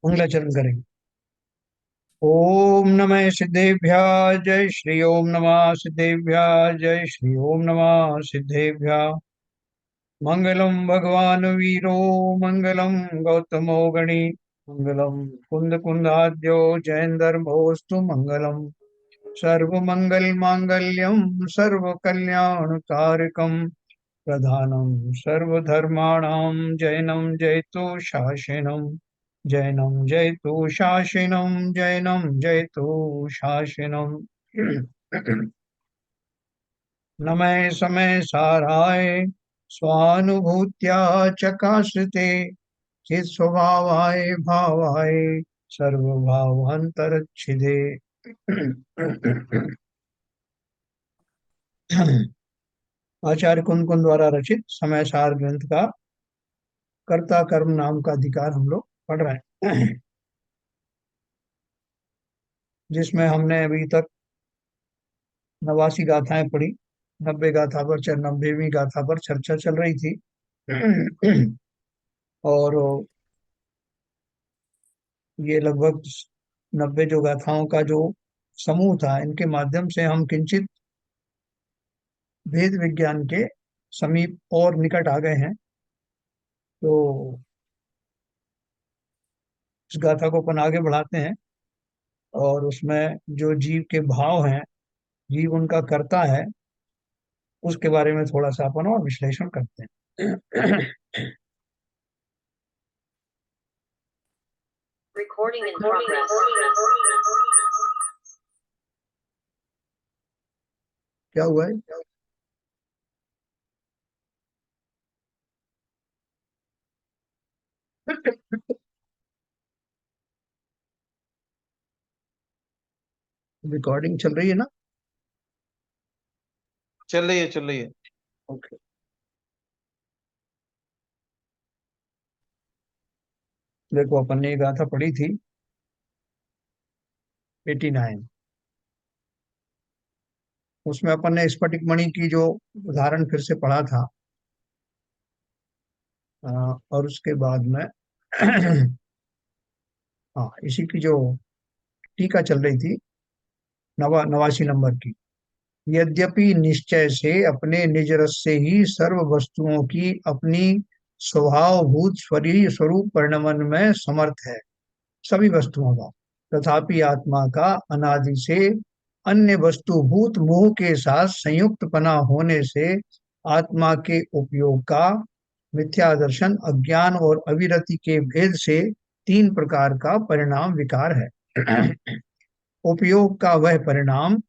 मंगलाचरण करेंगे। ओम नमः सिद्धेभ्यः जय श्री ओम नमः सिद्धेभ्यः जय श्री ओम नमः सिद्धेभ्यः। मंगलम भगवान वीरो मंगलम गौतमो गणी मंगलम कुंद कुंदाद्यो जयंदर्भोस्तु मंगलम। सर्वमंगल मांगल्यम सर्वकल्याणकारकम प्रधानम सर्वधर्माणां जैनं जयतु शासनम। जैनं जयतु शासनम जैनं जयतु शासनम। नमः समय साराय स्वानुभूत्या चकाशते चित स्वभावाय भावाय सर्वभावांतरच्छिदे। आचार्य कुंद कुंद द्वारा रचित समय सार ग्रंथ का कर्ता कर्म नाम का अधिकार हम लोग पढ़ रहे हैं, जिसमें हमने अभी तक 89 गाथाएं पढ़ी। 90वीं गाथा पर चर्चा चल रही थी। और ये लगभग 90 जो गाथाओं का जो समूह था, इनके माध्यम से हम किंचित वेद विज्ञान के समीप और निकट आ गए हैं। तो इस गाथा को अपन आगे बढ़ाते हैं और उसमें जो जीव के भाव हैं, जीव उनका कर्ता है, उसके बारे में थोड़ा सा अपन और विश्लेषण करते हैं। Recording in progress. क्या हुआ है? रिकॉर्डिंग चल रही है ना? चल रही है, चल रही है। ओके। देखो, अपन ने ये गाथा पढ़ी थी 89। उसमें अपन ने स्फटिक मणि की जो उदाहरण फिर से पढ़ा था। और उसके बाद में हाँ, इसी की जो टीका चल रही थी 89 नंबर की। यद्यपि निश्चय से अपने निज रस से ही सर्व वस्तुओं की अपनी स्वभावभूत स्वरीय स्वरूप परिणमन में समर्थ है, सभी वस्तुओं का, तथापि आत्मा का अनादि से अन्य वस्तुभूत मोह के साथ संयुक्त पना होने से आत्मा के उपयोग का मिथ्या दर्शन अज्ञान और अविरति के भेद से तीन प्रकार का परिणाम विकार है। उपयोग का वह परिणाम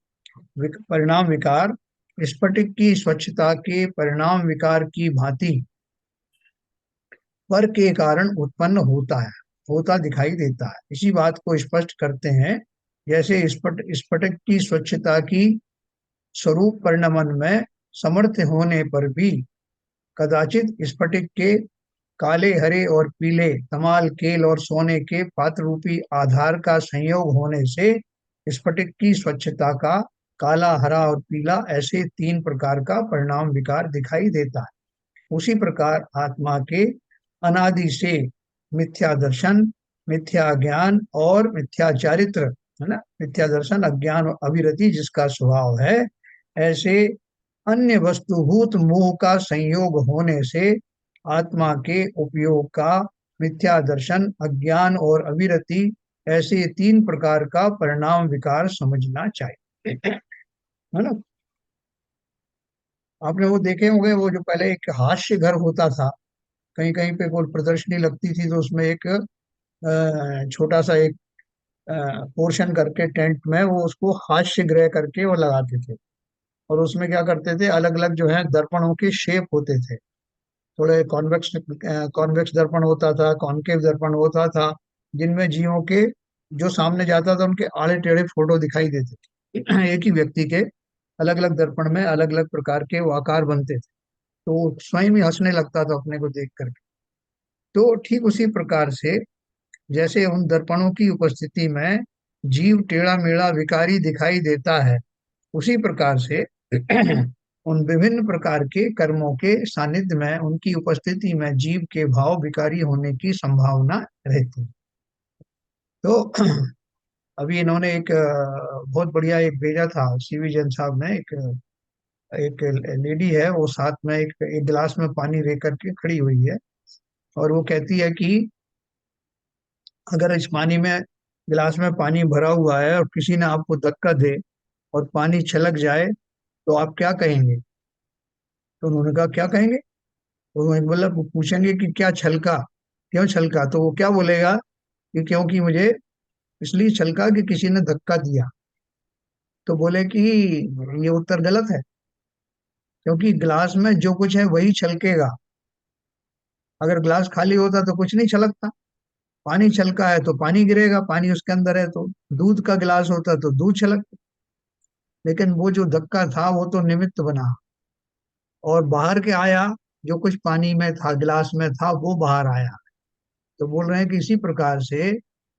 विकार स्फटिक की स्वच्छता के परिणाम विकार की भांति पर के कारण उत्पन्न होता दिखाई देता है। इसी बात को स्पष्ट करते हैं, जैसे स्फटिक की स्वच्छता की स्वरूप परिणमन में समर्थ होने पर भी कदाचित स्फटिक के काले हरे और पीले तमाल केल और सोने के पात्र रूपी आधार का संयोग होने से स्फटिक की स्वच्छता का काला हरा और पीला ऐसे तीन प्रकार का परिणाम विकार दिखाई देता है। उसी प्रकार आत्मा के अनादि से मिथ्या दर्शन मिथ्या ज्ञान और मिथ्या चारित्र, है ना, मिथ्या दर्शन अज्ञान और अविरति जिसका स्वभाव है, ऐसे अन्य वस्तुभूत मोह का संयोग होने से आत्मा के उपयोग का मिथ्या दर्शन अज्ञान और अविरति ऐसे तीन प्रकार का परिणाम विकार समझना चाहिए। है ना? आपने वो देखे होंगे, वो जो पहले एक हास्य घर होता था, कहीं कहीं पे कोई प्रदर्शनी लगती थी तो उसमें एक छोटा सा एक पोर्शन करके टेंट में वो उसको हास्य गृह करके वो लगाते थे। और उसमें क्या करते थे, अलग अलग जो है दर्पणों के शेप होते थे। थोड़े कॉन्वेक्स दर्पण होता था, कॉनकेव दर्पण होता था, जिनमें जीवों के जो सामने जाता था उनके आड़े टेढ़े फोटो दिखाई देते थे। एक ही व्यक्ति के अलग अलग दर्पण में अलग अलग प्रकार के वो आकार बनते थे, तो वो स्वयं ही हंसने लगता था अपने को देख करके। तो ठीक उसी प्रकार से जैसे उन दर्पणों की उपस्थिति में जीव टेढ़ा मेढ़ा विकारी दिखाई देता है, उसी प्रकार से उन विभिन्न प्रकार के कर्मों के सानिध्य में, उनकी उपस्थिति में जीव के भाव विकारी होने की संभावना रहती है। तो अभी इन्होंने एक बहुत बढ़िया एक भेजा था, सीवी जैन साहब ने। एक एक लेडी है, वो साथ में एक गिलास में पानी लेकर के खड़ी हुई है, और वो कहती है कि अगर इस पानी में, गिलास में पानी भरा हुआ है और किसी ने आपको धक्का दे और पानी छलक जाए तो आप क्या कहेंगे? तो उन्होंने कहा क्या कहेंगे? तो उन्होंने बोला, वो पूछेंगे कि क्या छलका, क्यों छलका? तो वो क्या बोलेगा कि क्योंकि मुझे इसलिए छलका कि किसी ने धक्का दिया। तो बोले कि ये उत्तर गलत है, क्योंकि गिलास में जो कुछ है वही छलकेगा। अगर गिलास खाली होता तो कुछ नहीं छलकता। पानी छलका है तो पानी गिरेगा, पानी उसके अंदर है। तो दूध का गिलास होता तो दूध छलकता। लेकिन वो जो धक्का था वो तो निमित्त बना और बाहर के आया, जो कुछ पानी में था, गिलास में था, वो बाहर आया। तो बोल रहे हैं कि इसी प्रकार से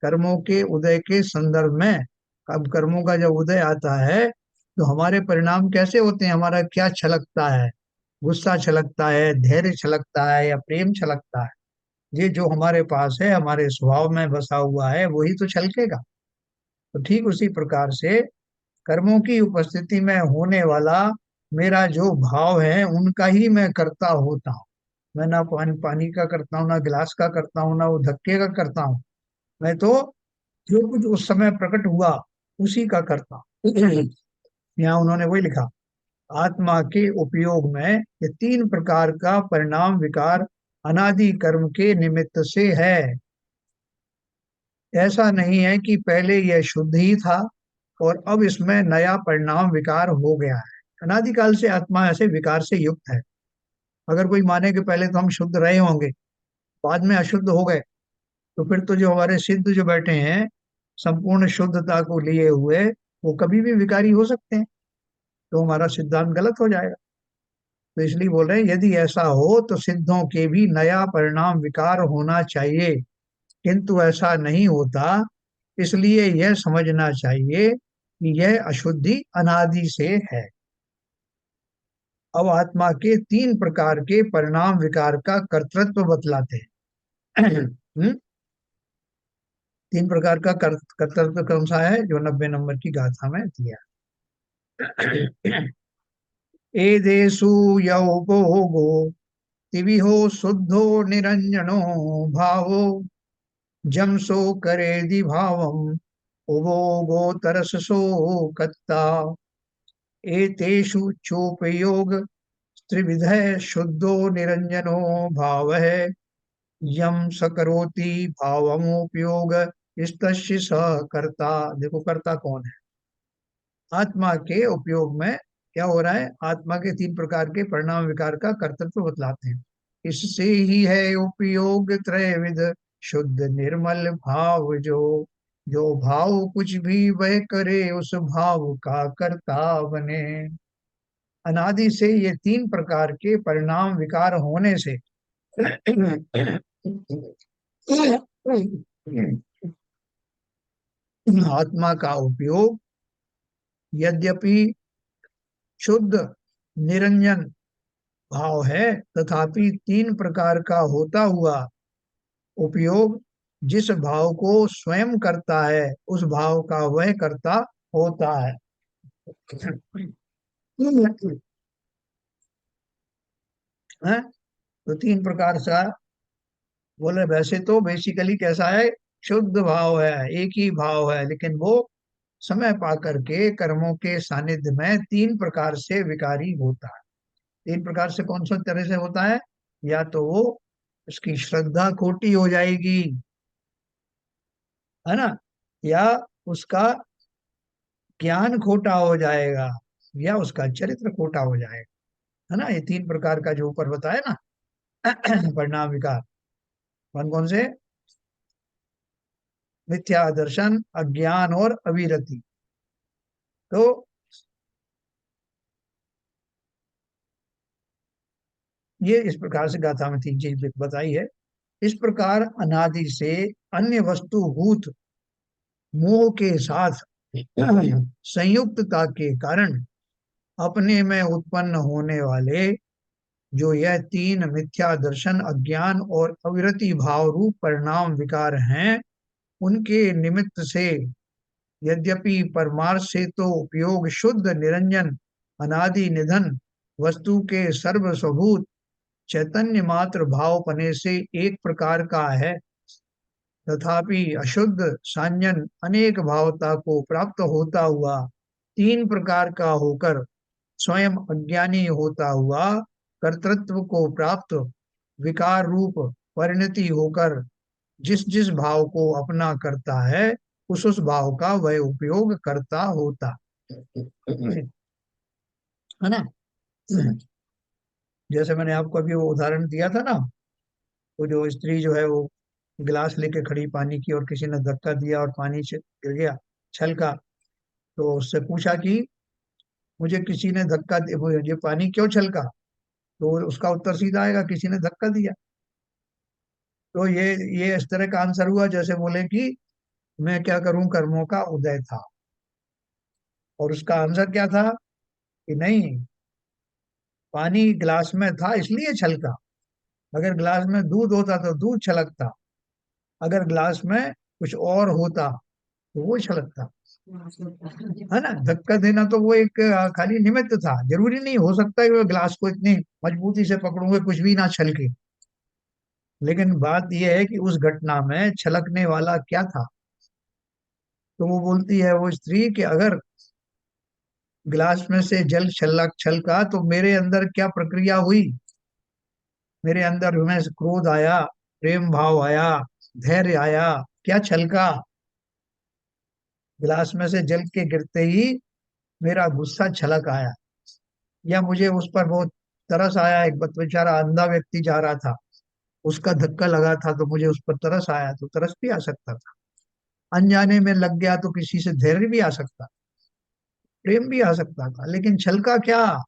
कर्मों के उदय के संदर्भ में, अब कर्मों का जब उदय आता है तो हमारे परिणाम कैसे होते हैं, हमारा क्या छलकता है? गुस्सा छलकता है, धैर्य छलकता है, या प्रेम छलकता है? ये जो हमारे पास है, हमारे स्वभाव में बसा हुआ है, वही तो छलकेगा। तो ठीक उसी प्रकार से कर्मों की उपस्थिति में होने वाला मेरा जो भाव है, उनका ही मैं करता होता हूँ। मैं ना पानी का करता हूँ, ना गिलास का करता हूँ, ना वो धक्के का करता हूँ। मैं तो जो कुछ उस समय प्रकट हुआ उसी का करता हूँ। यहाँ उन्होंने वही लिखा, आत्मा के उपयोग में ये तीन प्रकार का परिणाम विकार अनादि कर्म के निमित्त से है। ऐसा नहीं है कि पहले यह शुद्ध ही था और अब इसमें नया परिणाम विकार हो गया है। अनादिकाल से आत्मा ऐसे विकार से युक्त है। अगर कोई माने कि पहले तो हम शुद्ध रहे होंगे, बाद में अशुद्ध हो गए, तो फिर तो जो हमारे सिद्ध जो बैठे हैं संपूर्ण शुद्धता को लिए हुए, वो कभी भी विकारी हो सकते हैं। तो हमारा सिद्धांत गलत हो जाएगा। तो इसलिए बोल रहे हैं, यदि ऐसा हो तो सिद्धों के भी नया परिणाम विकार होना चाहिए, किंतु ऐसा नहीं होता। इसलिए यह समझना चाहिए कि यह अशुद्धि अनादि से है। अब आत्मा के तीन प्रकार के परिणाम विकार का कर्तृत्व बतलाते हैं। तीन प्रकार का कर्तृत्व कौन सा है, जो 90 नंबर की गाथा में दिया। एदेषु यौ भोगो दिविहो शुद्धो निरंजनो भावो जमसो करेदि भावम उभोगो तरससो कत्ता एतेषु चोपयोग त्रिविधः शुद्धो निरंजनो भावः यम सकरोति भावमोपयोग इस्तस्य स कर्ता। देखो कर्ता कौन है? आत्मा के उपयोग में क्या हो रहा है, आत्मा के तीन प्रकार के परिणाम विकार का कर्तृत्व बतलाते हैं। इससे ही है उपयोग त्रयविध शुद्ध निर्मल भाव, जो भाव कुछ भी वह करे उस भाव का कर्ता बने। अनादि से ये तीन प्रकार के परिणाम विकार होने से आत्मा का उपयोग यद्यपि शुद्ध निरंजन भाव है, तथापि तीन प्रकार का होता हुआ उपयोग जिस भाव को स्वयं करता है उस भाव का वह करता होता है। हैं? तो तीन प्रकार का बोले, वैसे तो बेसिकली कैसा है, शुद्ध भाव है, एक ही भाव है, लेकिन वो समय पा करके कर्मों के सानिध्य में तीन प्रकार से विकारी होता है। तीन प्रकार से कौन सा तरह से होता है? या तो वो उसकी श्रद्धा खोटी हो जाएगी, है ना, या उसका ज्ञान खोटा हो जाएगा, या उसका चरित्र खोटा हो जाएगा, है ना। ये तीन प्रकार का जो ऊपर बताया ना, परिणाम विकार कौन कौन से? मिथ्या दर्शन, अज्ञान और अविरति। तो ये इस प्रकार से गाथा में तीन चीज बताई है। इस प्रकार अनादि से अन्य वस्तुभूत मोह के साथ संयुक्तता के कारण अपने में उत्पन्न होने वाले जो यह तीन मिथ्या दर्शन, अज्ञान और अविरति भाव रूप परिणाम विकार हैं, उनके निमित्त से यद्यपि परमार्थ से तो उपयोग शुद्ध निरंजन अनादि निधन वस्तु के सर्वस्वभूत चैतन्य मात्र भावपने से एक प्रकार का है, तथापि अशुद्ध सांजन अनेक भावता को प्राप्त होता हुआ तीन प्रकार का होकर स्वयं अज्ञानी होता हुआ कर्तृत्व को प्राप्त विकार रूप परिणति होकर जिस जिस भाव को अपना करता है, उस भाव का वह उपयोग करता होता है ना। जैसे मैंने आपको अभी वो उदाहरण दिया था ना, वो जो स्त्री जो है वो गिलास लेके खड़ी पानी की, और किसी ने धक्का दिया और पानी से गिर गया, छलका। तो उससे पूछा कि मुझे किसी ने धक्का दिया, ये पानी क्यों छलका? तो उसका उत्तर सीधा आएगा, किसी ने धक्का दिया। तो ये इस तरह का आंसर हुआ जैसे बोले कि मैं क्या करूं, कर्मों का उदय था। और उसका आंसर क्या था कि नहीं, पानी गिलास में था इसलिए छलका। अगर गिलास में दूध होता तो दूध छलकता, अगर गिलास में कुछ और होता तो वो छलकता, है ना। धक्का देना तो वो एक खाली निमित्त था, जरूरी नहीं हो सकता कि वो गिलास को इतनी मजबूती से पकड़ूंगे कुछ भी ना छलके। लेकिन बात यह है कि उस घटना में छलकने वाला क्या था। तो वो बोलती है वो स्त्री कि अगर गिलास में से जल छलका तो मेरे अंदर क्या प्रक्रिया हुई, मेरे अंदर में क्रोध आया, प्रेम भाव आया, धैर्य आया, क्या छलका? गिलास में से जल के गिरते ही मेरा गुस्सा छलक आया, या मुझे उस पर बहुत तरस आया। एक बेचारा अंधा व्यक्ति जा रहा था, उसका धक्का लगा था तो मुझे उस पर तरस आया, तो तरस भी आ सकता था। अनजाने में लग गया तो किसी से धैर्य भी आ सकता, प्रेम भी आ सकता था। लेकिन छलका क्या?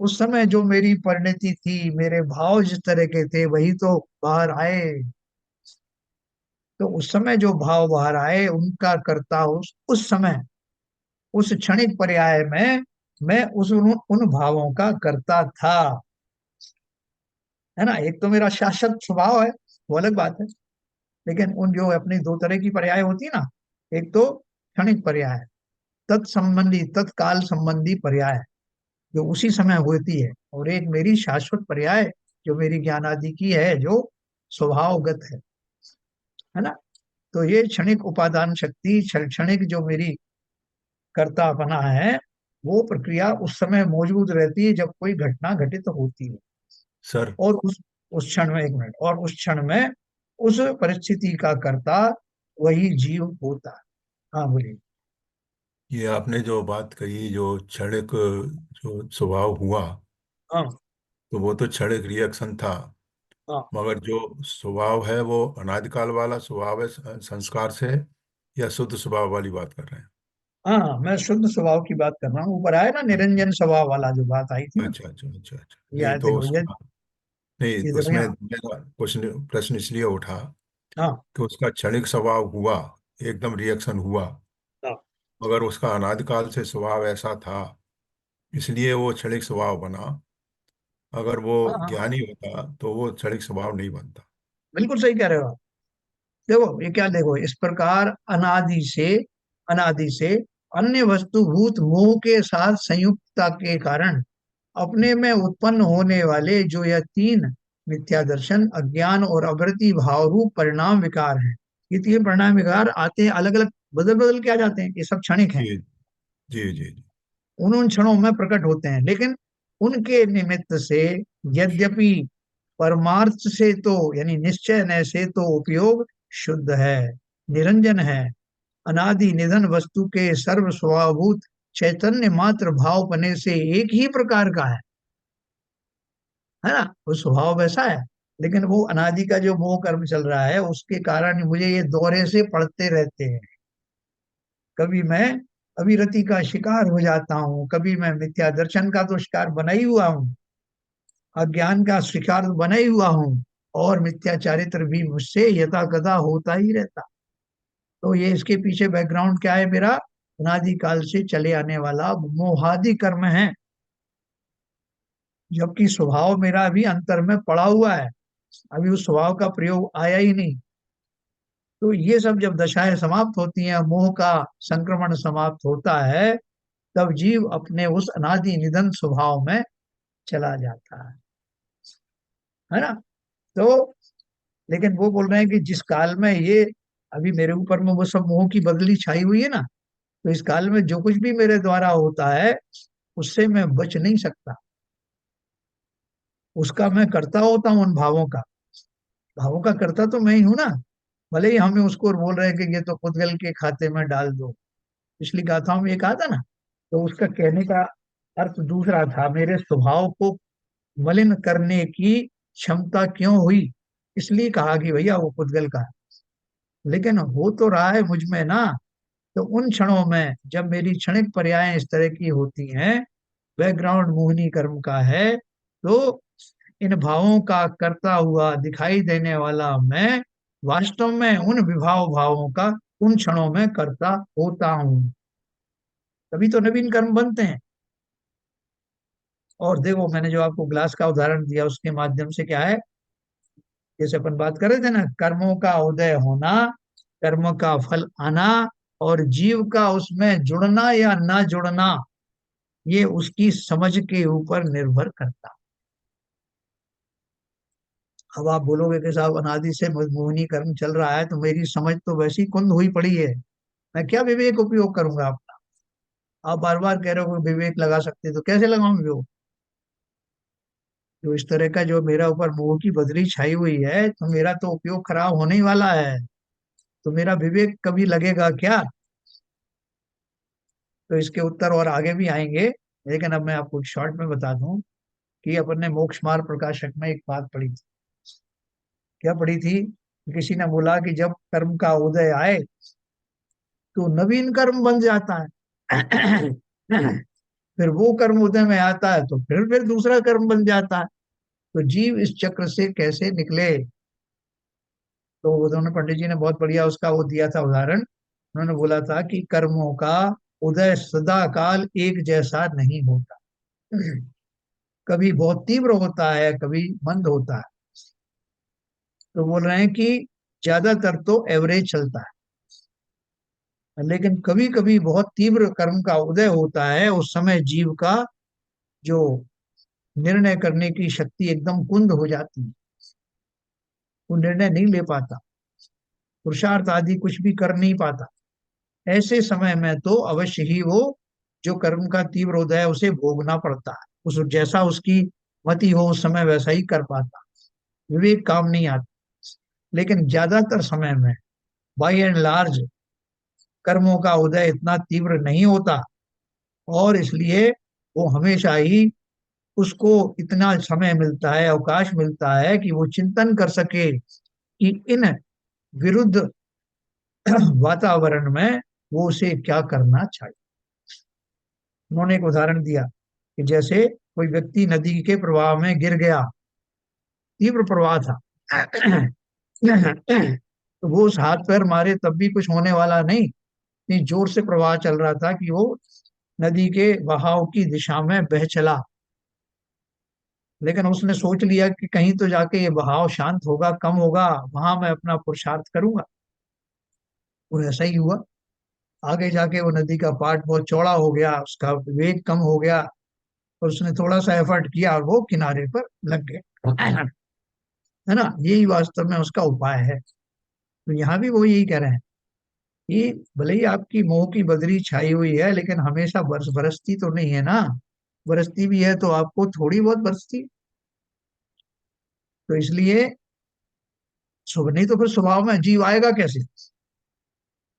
उस समय जो मेरी परिणति थी, मेरे भाव जिस तरह के थे वही तो बाहर आए। तो उस समय जो भाव बाहर आए उनका करता उस समय, उस क्षणिक पर्याय में मैं उन भावों का करता था, है ना। एक तो मेरा शाश्वत स्वभाव है, वो अलग बात है। लेकिन उन जो अपनी दो तरह की पर्याय होती है ना, एक तो क्षणिक पर्याय, तत्संबंधी तत्काल संबंधी पर्याय जो उसी समय होती है, और एक मेरी शाश्वत पर्याय जो मेरी ज्ञान आदि की है, जो स्वभावगत है ना। तो ये क्षणिक उपादान शक्ति, क्षणिक जो मेरी कर्ता बना है, वो प्रक्रिया उस समय मौजूद रहती है जब कोई घटना घटित होती है। सर और उस क्षण में, एक मिनट, और उस क्षण में उस परिस्थिति का कर्ता वही जीव होता है। हाँ बोलिए। ये आपने जो बात कही, जो क्षणिक जो स्वभाव हुआ, हाँ तो वो तो क्षणिक रिएक्शन था। हाँ मगर जो स्वभाव है वो अनादिकाल वाला स्वभाव है, संस्कार से, या शुद्ध स्वभाव वाली बात कर रहे हैं? हाँ हाँ, मैं शुद्ध स्वभाव की बात कर रहा हूँ। ऊपर आया ना अच्छा निरंजन स्वभाव वाला जो बात आई थी ना, अच्छा अच्छा अच्छा अच्छा। ये नहीं आए थे तो भैया। उसका, नहीं ये देखो उसमें यहाँ। मेरा क्वेश्चन प्रश्न इसलिए उठा हाँ कि उसका क्षणिक स्वभाव हुआ, एकदम रिएक्शन हुआ, हाँ मगर उसका अनादिकाल से स्वभाव ऐसा था, इसलिए वो क्षणिक स्वभाव बना। अगर वो हाँ हाँ, ज्ञानी होता तो वो क्षणिक स्वभाव नहीं बनता। बिल्कुल सही कह रहे हो आप। देखो ये क्या, देखो इस प्रकार अनादि से अन्य वस्तुभूत मोह के साथ संयुक्तता के कारण अपने में उत्पन्न होने वाले जो यह तीन मिथ्या दर्शन, अज्ञान और अवृत्ति भाव रूप परिणाम विकार हैं, ये तीन परिणाम विकार आते हैं अलग अलग, बदल बदल के आ जाते हैं, ये सब क्षणिक हैं। जी जी जी जी। उन उन क्षणों में प्रकट होते हैं, लेकिन उनके निमित्त से यद्यपि परमार्थ से तो यानी निश्चय न से तो उपयोग शुद्ध है, निरंजन है, अनादि निधन वस्तु के सर्व स्वभावभूत चैतन्य मात्र भाव बने से एक ही प्रकार का है ना। वो स्वभाव वैसा है, लेकिन वो अनादि का जो मोह कर्म चल रहा है उसके कारण मुझे ये दौरे से पड़ते रहते हैं। कभी मैं अविरति का शिकार हो जाता हूँ, कभी मैं मिथ्या दर्शन का तो शिकार बना ही हुआ हूँ, अज्ञान का शिकार तो बना ही हुआ हूँ, और मिथ्या चारित्र भी मुझसे यथा कथा होता ही रहता। तो ये इसके पीछे बैकग्राउंड क्या है मेरा, अनादि काल से चले आने वाला मोहादि कर्म है, जबकि स्वभाव मेरा अभी अंतर में पड़ा हुआ है, अभी उस स्वभाव का प्रयोग आया ही नहीं। तो ये सब जब दशाएं समाप्त होती हैं, मोह का संक्रमण समाप्त होता है, तब जीव अपने उस अनादि निधन स्वभाव में चला जाता है ना। तो लेकिन वो बोल रहे हैं कि जिस काल में ये अभी मेरे ऊपर में वो सब मोह की बदली छाई हुई है ना, तो इस काल में जो कुछ भी मेरे द्वारा होता है उससे मैं बच नहीं सकता, उसका मैं करता होता हूँ, उन भावों का, भावों का करता तो मैं ही हूं ना। भले ही हमें उसको बोल रहे हैं कि ये तो पुद्गल के खाते में डाल दो, पिछली गाथाओं में ये कहा था ना, तो उसका कहने का अर्थ दूसरा था, मेरे स्वभाव को मलिन करने की क्षमता क्यों हुई, इसलिए कहा कि भैया वो पुद्गल का है। लेकिन हो तो रहा है मुझ में ना। तो उन क्षणों में जब मेरी क्षणिक पर्यायें इस तरह की होती हैं, बैकग्राउंड मोहिनी कर्म का है, तो इन भावों का करता हुआ दिखाई देने वाला मैं वास्तव में उन विभाव भावों का उन क्षणों में करता होता हूँ, तभी तो नवीन कर्म बनते हैं। और देखो मैंने जो आपको ग्लास का उदाहरण दिया उसके माध्यम से क्या है, जैसे अपन बात कर रहे थे ना, कर्मों का उदय होना, कर्म का फल आना, और जीव का उसमें जुड़ना या ना जुड़ना, ये उसकी समझ के ऊपर निर्भर करता। अब आप बोलोगे कि साहब अनादि से मोहिनी कर्म चल रहा है तो मेरी समझ तो वैसी कुंद हुई पड़ी है, मैं क्या विवेक उपयोग करूंगा अपना। आप बार बार कह रहे हो कि विवेक लगा सकते, तो कैसे लगाऊं विवेक। जो इस तरह का जो मेरा ऊपर मोह की बदली छाई हुई है, तो मेरा तो उपयोग खराब होने ही वाला है, तो मेरा विवेक कभी लगेगा क्या। तो इसके उत्तर और आगे भी आएंगे, लेकिन अब मैं आपको शॉर्ट में बता दूं कि अपन ने मोक्ष मार्ग प्रकाशक में एक बात पढ़ी थी। क्या पढ़ी थी, किसी ने बोला कि जब कर्म का उदय आए तो नवीन कर्म बन जाता है फिर वो कर्म उदय में आता है तो फिर दूसरा कर्म बन जाता है, तो जीव इस चक्र से कैसे निकले। तो उन्होंने पंडित जी ने बहुत बढ़िया उसका वो दिया था उदाहरण। उन्होंने बोला था कि कर्मों का उदय सदा काल एक जैसा नहीं होता, कभी बहुत तीव्र होता है, कभी मंद होता है। तो बोल रहे हैं कि ज्यादातर तो एवरेज चलता है, लेकिन कभी कभी बहुत तीव्र कर्म का उदय होता है, उस समय जीव का जो निर्णय करने की शक्ति एकदम कुंद हो जाती है, वो निर्णय नहीं ले पाता, पुरुषार्थ आदि कुछ भी कर नहीं पाता। ऐसे समय में तो अवश्य ही वो जो कर्म का तीव्र उदय है उसे भोगना पड़ता है, उस जैसा उसकी मति हो उस समय वैसा ही कर पाता, विवेक काम नहीं आता। लेकिन ज्यादातर समय में बाई एंड लार्ज कर्मों का उदय इतना तीव्र नहीं होता, और इसलिए वो हमेशा ही उसको इतना समय मिलता है, अवकाश मिलता है कि वो चिंतन कर सके कि इन विरुद्ध वातावरण में वो उसे क्या करना चाहिए। उन्होंने एक उदाहरण दिया कि जैसे कोई व्यक्ति नदी के प्रवाह में गिर गया, तीव्र प्रवाह था तो वो उस हाथ पैर मारे तब भी कुछ होने वाला नहीं, इतनी जोर से प्रवाह चल रहा था कि वो नदी के बहाव की दिशा में बह चला। लेकिन उसने सोच लिया कि कहीं तो जाके ये बहाव शांत होगा, कम होगा, वहां मैं अपना पुरुषार्थ करूंगा। और ऐसा ही हुआ, आगे जाके वो नदी का पार्ट बहुत चौड़ा हो गया, उसका वेग कम हो गया, और उसने थोड़ा सा एफर्ट किया और वो किनारे पर लग गए है ना। यही वास्तव में उसका उपाय है। तो यहाँ भी वो यही कह रहे हैं कि भले ही आपकी मोह की बदरी छाई हुई है, लेकिन हमेशा बरसती तो नहीं है ना, बरसती भी है तो आपको थोड़ी बहुत बरसती। तो इसलिए शुभ नहीं तो फिर स्वभाव में जीव आएगा कैसे।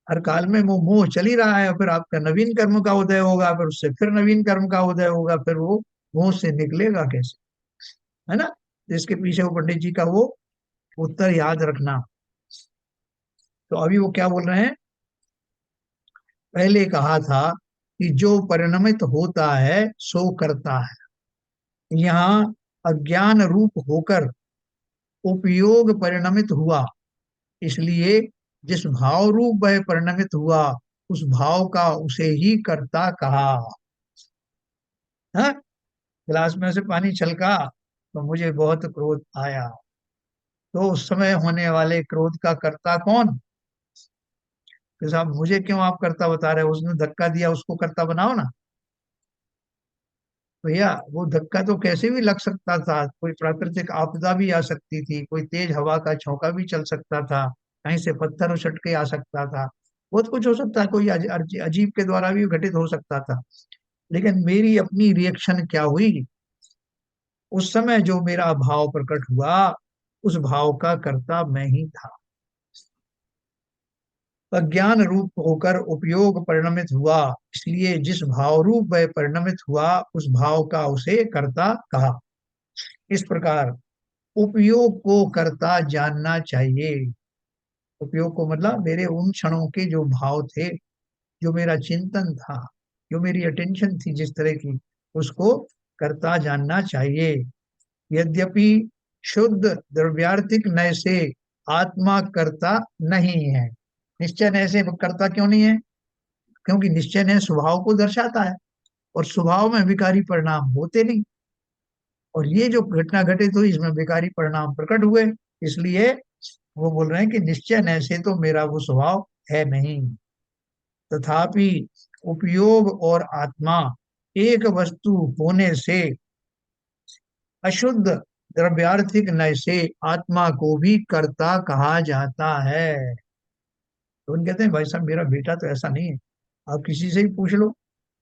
हर काल में वो मोह चल ही रहा है, फिर आपका नवीन कर्म का उदय होगा, फिर उससे फिर नवीन कर्म का उदय होगा, फिर वो मोह से निकलेगा कैसे, है ना। तो इसके पीछे वो पंडित जी का वो उत्तर याद रखना। तो अभी वो क्या बोल रहे हैं, पहले कहा था कि जो परिणमित होता है सो करता है, यहाँ अज्ञान रूप होकर उपयोग परिणमित हुआ, इसलिए जिस भाव रूप वह परिणमित हुआ उस भाव का उसे ही कर्ता कहा। हाँ, गिलास में से पानी छलका तो मुझे बहुत क्रोध आया, तो उस समय होने वाले क्रोध का कर्ता कौन? कि साहब मुझे क्यों आप कर्ता बता रहे हो, उसने धक्का दिया उसको कर्ता बनाओ ना। भैया वो धक्का तो कैसे भी लग सकता था, कोई प्राकृतिक आपदा भी आ सकती थी, कोई तेज हवा का झोंका भी चल सकता था, कहीं से पत्थर उछट के आ सकता था, बहुत कुछ हो सकता है, कोई अजीब के द्वारा भी घटित हो सकता था। लेकिन मेरी अपनी रिएक्शन क्या हुई, उस समय जो मेरा भाव प्रकट हुआ, उस भाव का कर्ता मैं ही था। अज्ञान रूप होकर उपयोग परिणमित हुआ, इसलिए जिस भाव रूप वह परिणमित हुआ उस भाव का उसे कर्ता कहा। इस प्रकार उपयोग को कर्ता जानना चाहिए। उपयोग को मतलब मेरे उन क्षणों के जो भाव थे, जो मेरा चिंतन था, जो मेरी अटेंशन थी जिस तरह की, उसको कर्ता जानना चाहिए। यद्यपि शुद्ध द्रव्यार्थिक नय से आत्मा कर्ता नहीं है। निश्चय नय से कर्ता क्यों नहीं है? क्योंकि निश्चय नय स्वभाव को दर्शाता है, और स्वभाव में विकारी परिणाम होते नहीं, और ये जो घटना घटित हुई इसमें विकारी परिणाम प्रकट हुए, इसलिए वो बोल रहे हैं कि निश्चय नय से तो मेरा वो स्वभाव है नहीं। तथापि उपयोग और आत्मा एक वस्तु होने से अशुद्ध द्रव्यार्थिक नय से आत्मा को भी कर्ता कहा जाता है। तो उन कहते हैं भाई साहब मेरा बेटा तो ऐसा नहीं है, आप किसी से ही पूछ लो,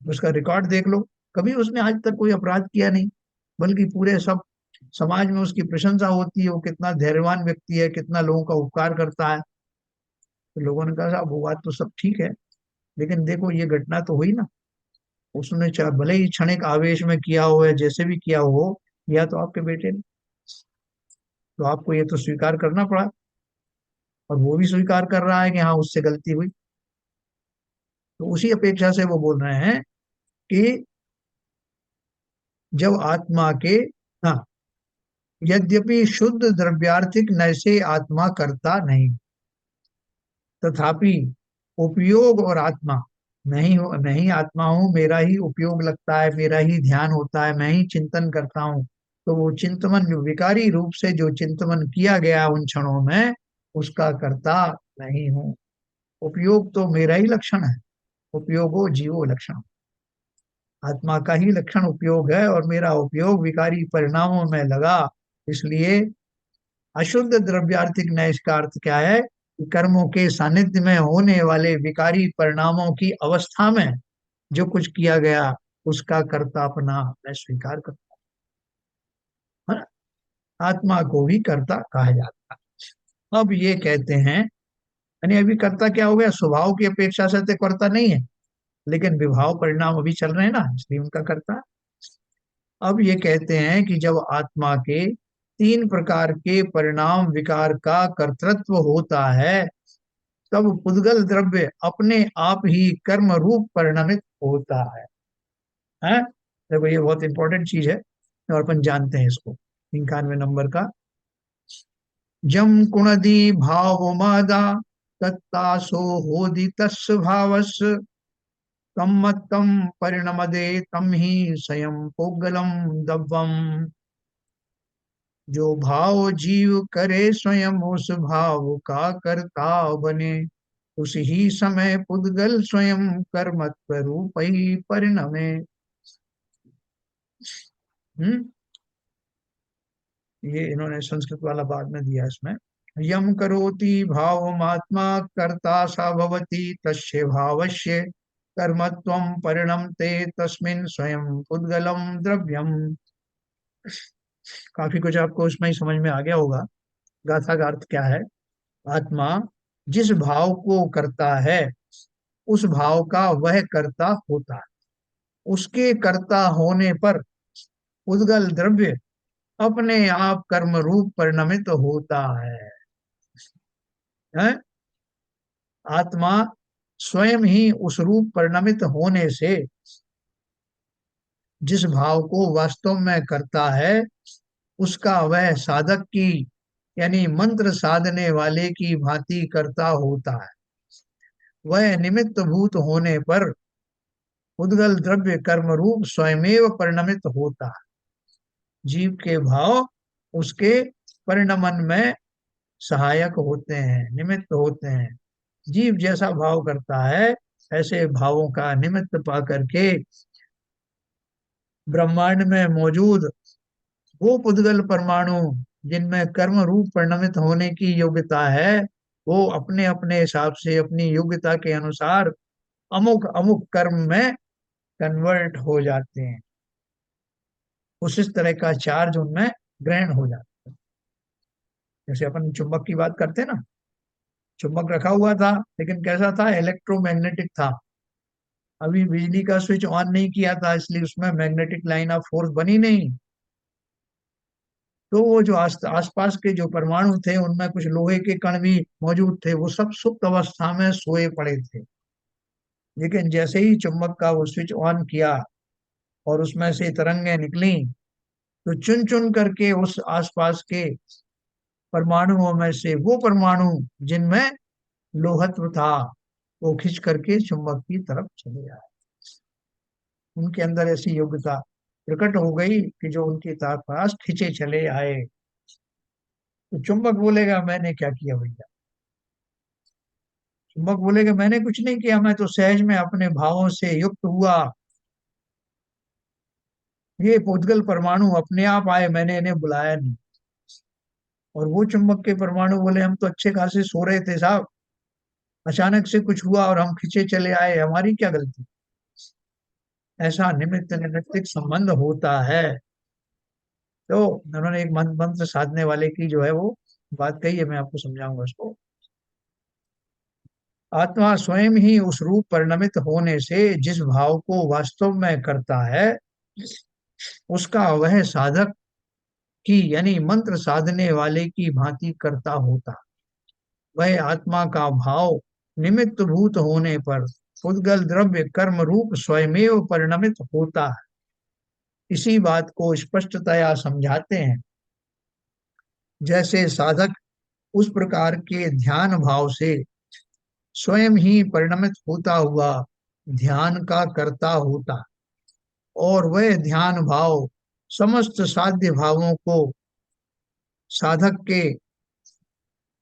उसका रिकॉर्ड देख लो, कभी उसने आज तक कोई अपराध किया नहीं, बल्कि पूरे सब समाज में उसकी प्रशंसा होती है, वो कितना धैर्यवान व्यक्ति है, कितना लोगों का उपकार करता है। तो लोगों ने कहा साहब वो बात तो सब ठीक है, लेकिन देखो ये घटना तो हुई ना, उसने चाहे भले ही क्षणिक आवेश में किया हो या जैसे भी किया हो, या तो आपके बेटे ने, तो आपको ये तो स्वीकार करना पड़ा, और वो भी स्वीकार कर रहा है कि हाँ उससे गलती हुई। तो उसी अपेक्षा से वो बोल रहे हैं कि जब आत्मा के, हाँ, यद्यपि शुद्ध द्रव्यार्थिक नय से आत्मा करता नहीं, तथापि उपयोग और आत्मा, मैं ही आत्मा हूँ, मेरा ही उपयोग लगता है, मेरा ही ध्यान होता है, मैं ही चिंतन करता हूँ। तो वो चिंतन जो विकारी रूप से जो चिंतन किया गया उन क्षणों में, उसका कर्ता नहीं हूँ। उपयोग तो मेरा ही लक्षण है, उपयोगो जीवो लक्षण, आत्मा का ही लक्षण उपयोग है, और मेरा उपयोग विकारी परिणामों में लगा। इसलिए अशुद्ध द्रव्यार्थिक न्याय का अर्थ क्या है कि कर्मों के सानिध्य में होने वाले विकारी परिणामों की अवस्था में जो कुछ किया गया उसका कर्तापना मैं स्वीकार करता हूं, है ना? आत्मा को भी कर्ता कहा जाता है। अब ये कहते हैं, यानी अभी कर्ता क्या हो गया, स्वभाव की अपेक्षा से तो कर्ता नहीं है, लेकिन विभाव परिणाम अभी चल रहे हैं ना, इसलिए उनका कर्ता। अब ये कहते हैं कि जब आत्मा के तीन प्रकार के परिणाम विकार का कर्तृत्व होता है, तब पुद्गल द्रव्य अपने आप ही कर्म रूप परिणमित होता है? देखो ये बहुत इंपॉर्टेंट चीज है, और अपन जानते हैं इसको 91 नंबर का। जम कुणदी भाव मादा तत्तासो होदि तस् भावस् तम मत्तम परिणमदे तम ही स्वयं पुग्गलम दब्बम। जो भाव जीव करे स्वयं उस भाव का कर्ता बने, उस ही समय पुद्गल स्वयं कर्मत्व रूप ही परिणमे। हम्म, ये इन्होंने संस्कृत वाला बाद में दिया इसमें। यम करोति भावमात्मा कर्ता सा भवति तस्य भावस्य कर्मत्वं परिणमते तस्मिन् स्वयं पुद्गलम द्रव्यम। काफी कुछ आपको इसमें ही समझ में आ गया होगा। गाथा का अर्थ क्या है? आत्मा जिस भाव को करता है उस भाव का वह कर्ता होता है, उसके कर्ता होने पर उद्गल द्रव्य अपने आप कर्म रूप परिणमित होता है? आत्मा स्वयं ही उस रूप परिणमित होने से जिस भाव को वास्तव में करता है उसका वह साधक की, यानी मंत्र साधने वाले की भांति कर्ता होता है। वह निमित्त भूत होने पर उद्गल द्रव्य कर्म रूप स्वयमेव परिणमित होता है। जीव के भाव उसके परिणमन में सहायक होते हैं, निमित्त होते हैं। जीव जैसा भाव करता है ऐसे भावों का निमित्त पा करके ब्रह्मांड में मौजूद वो पुद्गल परमाणु जिनमें कर्म रूप परिणमित होने की योग्यता है, वो अपने अपने हिसाब से अपनी योग्यता के अनुसार अमुक अमुक कर्म में कन्वर्ट हो जाते हैं। उस तरह का चार्ज उनमें ग्रहण हो जाता है। जैसे अपन चुंबक की बात करते हैं ना, चुंबक रखा हुआ था लेकिन कैसा था, इलेक्ट्रोमैग्नेटिक था। अभी बिजली का स्विच ऑन नहीं किया था इसलिए उसमें मैग्नेटिक लाइन ऑफ फोर्स बनी नहीं। तो वो जो आसपास के जो परमाणु थे उनमें कुछ लोहे के कण भी मौजूद थे, वो सब सुप्त अवस्था में सोए पड़े थे। लेकिन जैसे ही चुंबक का वो स्विच ऑन किया और उसमें से तरंगें निकली, तो चुन चुन करके उस आसपास के परमाणुओं में से वो परमाणु जिनमें लोहत्व था, वो खिंच करके चुंबक की तरफ चले आए। उनके अंदर ऐसी योग्यता प्रकट हो गई कि जो उनके पास खिंचे चले आए। तो चुंबक बोलेगा मैंने क्या किया भैया, चुंबक बोलेगा मैंने कुछ नहीं किया, मैं तो सहज में अपने भावों से युक्त हुआ। ये पुद्गल परमाणु अपने आप आए, मैंने इन्हें बुलाया नहीं। और वो चुंबक के परमाणु बोले हम तो अच्छे खासे सो रहे थे साहब, अचानक से कुछ हुआ और हम खींचे चले आए, हमारी क्या गलती। ऐसा निमित्त निमित्तिक संबंध होता है। तो उन्होंने एक मंत्र साधने वाले की जो है वो बात कही है, मैं आपको समझाऊंगा उसको। आत्मा स्वयं ही उस रूप परिणमित होने से जिस भाव को वास्तव में करता है, उसका वह साधक की यानी मंत्र साधने वाले की भांति करता होता। वह आत्मा का भाव निमित्त भूत होने पर उद्गल द्रव्य कर्म रूप स्वयमेव परिणमित होता है। इसी बात को स्पष्टतया समझाते हैं। जैसे साधक उस प्रकार के ध्यान भाव से स्वयं ही परिणमित होता हुआ ध्यान का करता होता, और वह ध्यान भाव समस्त साध्य भावों को साधक के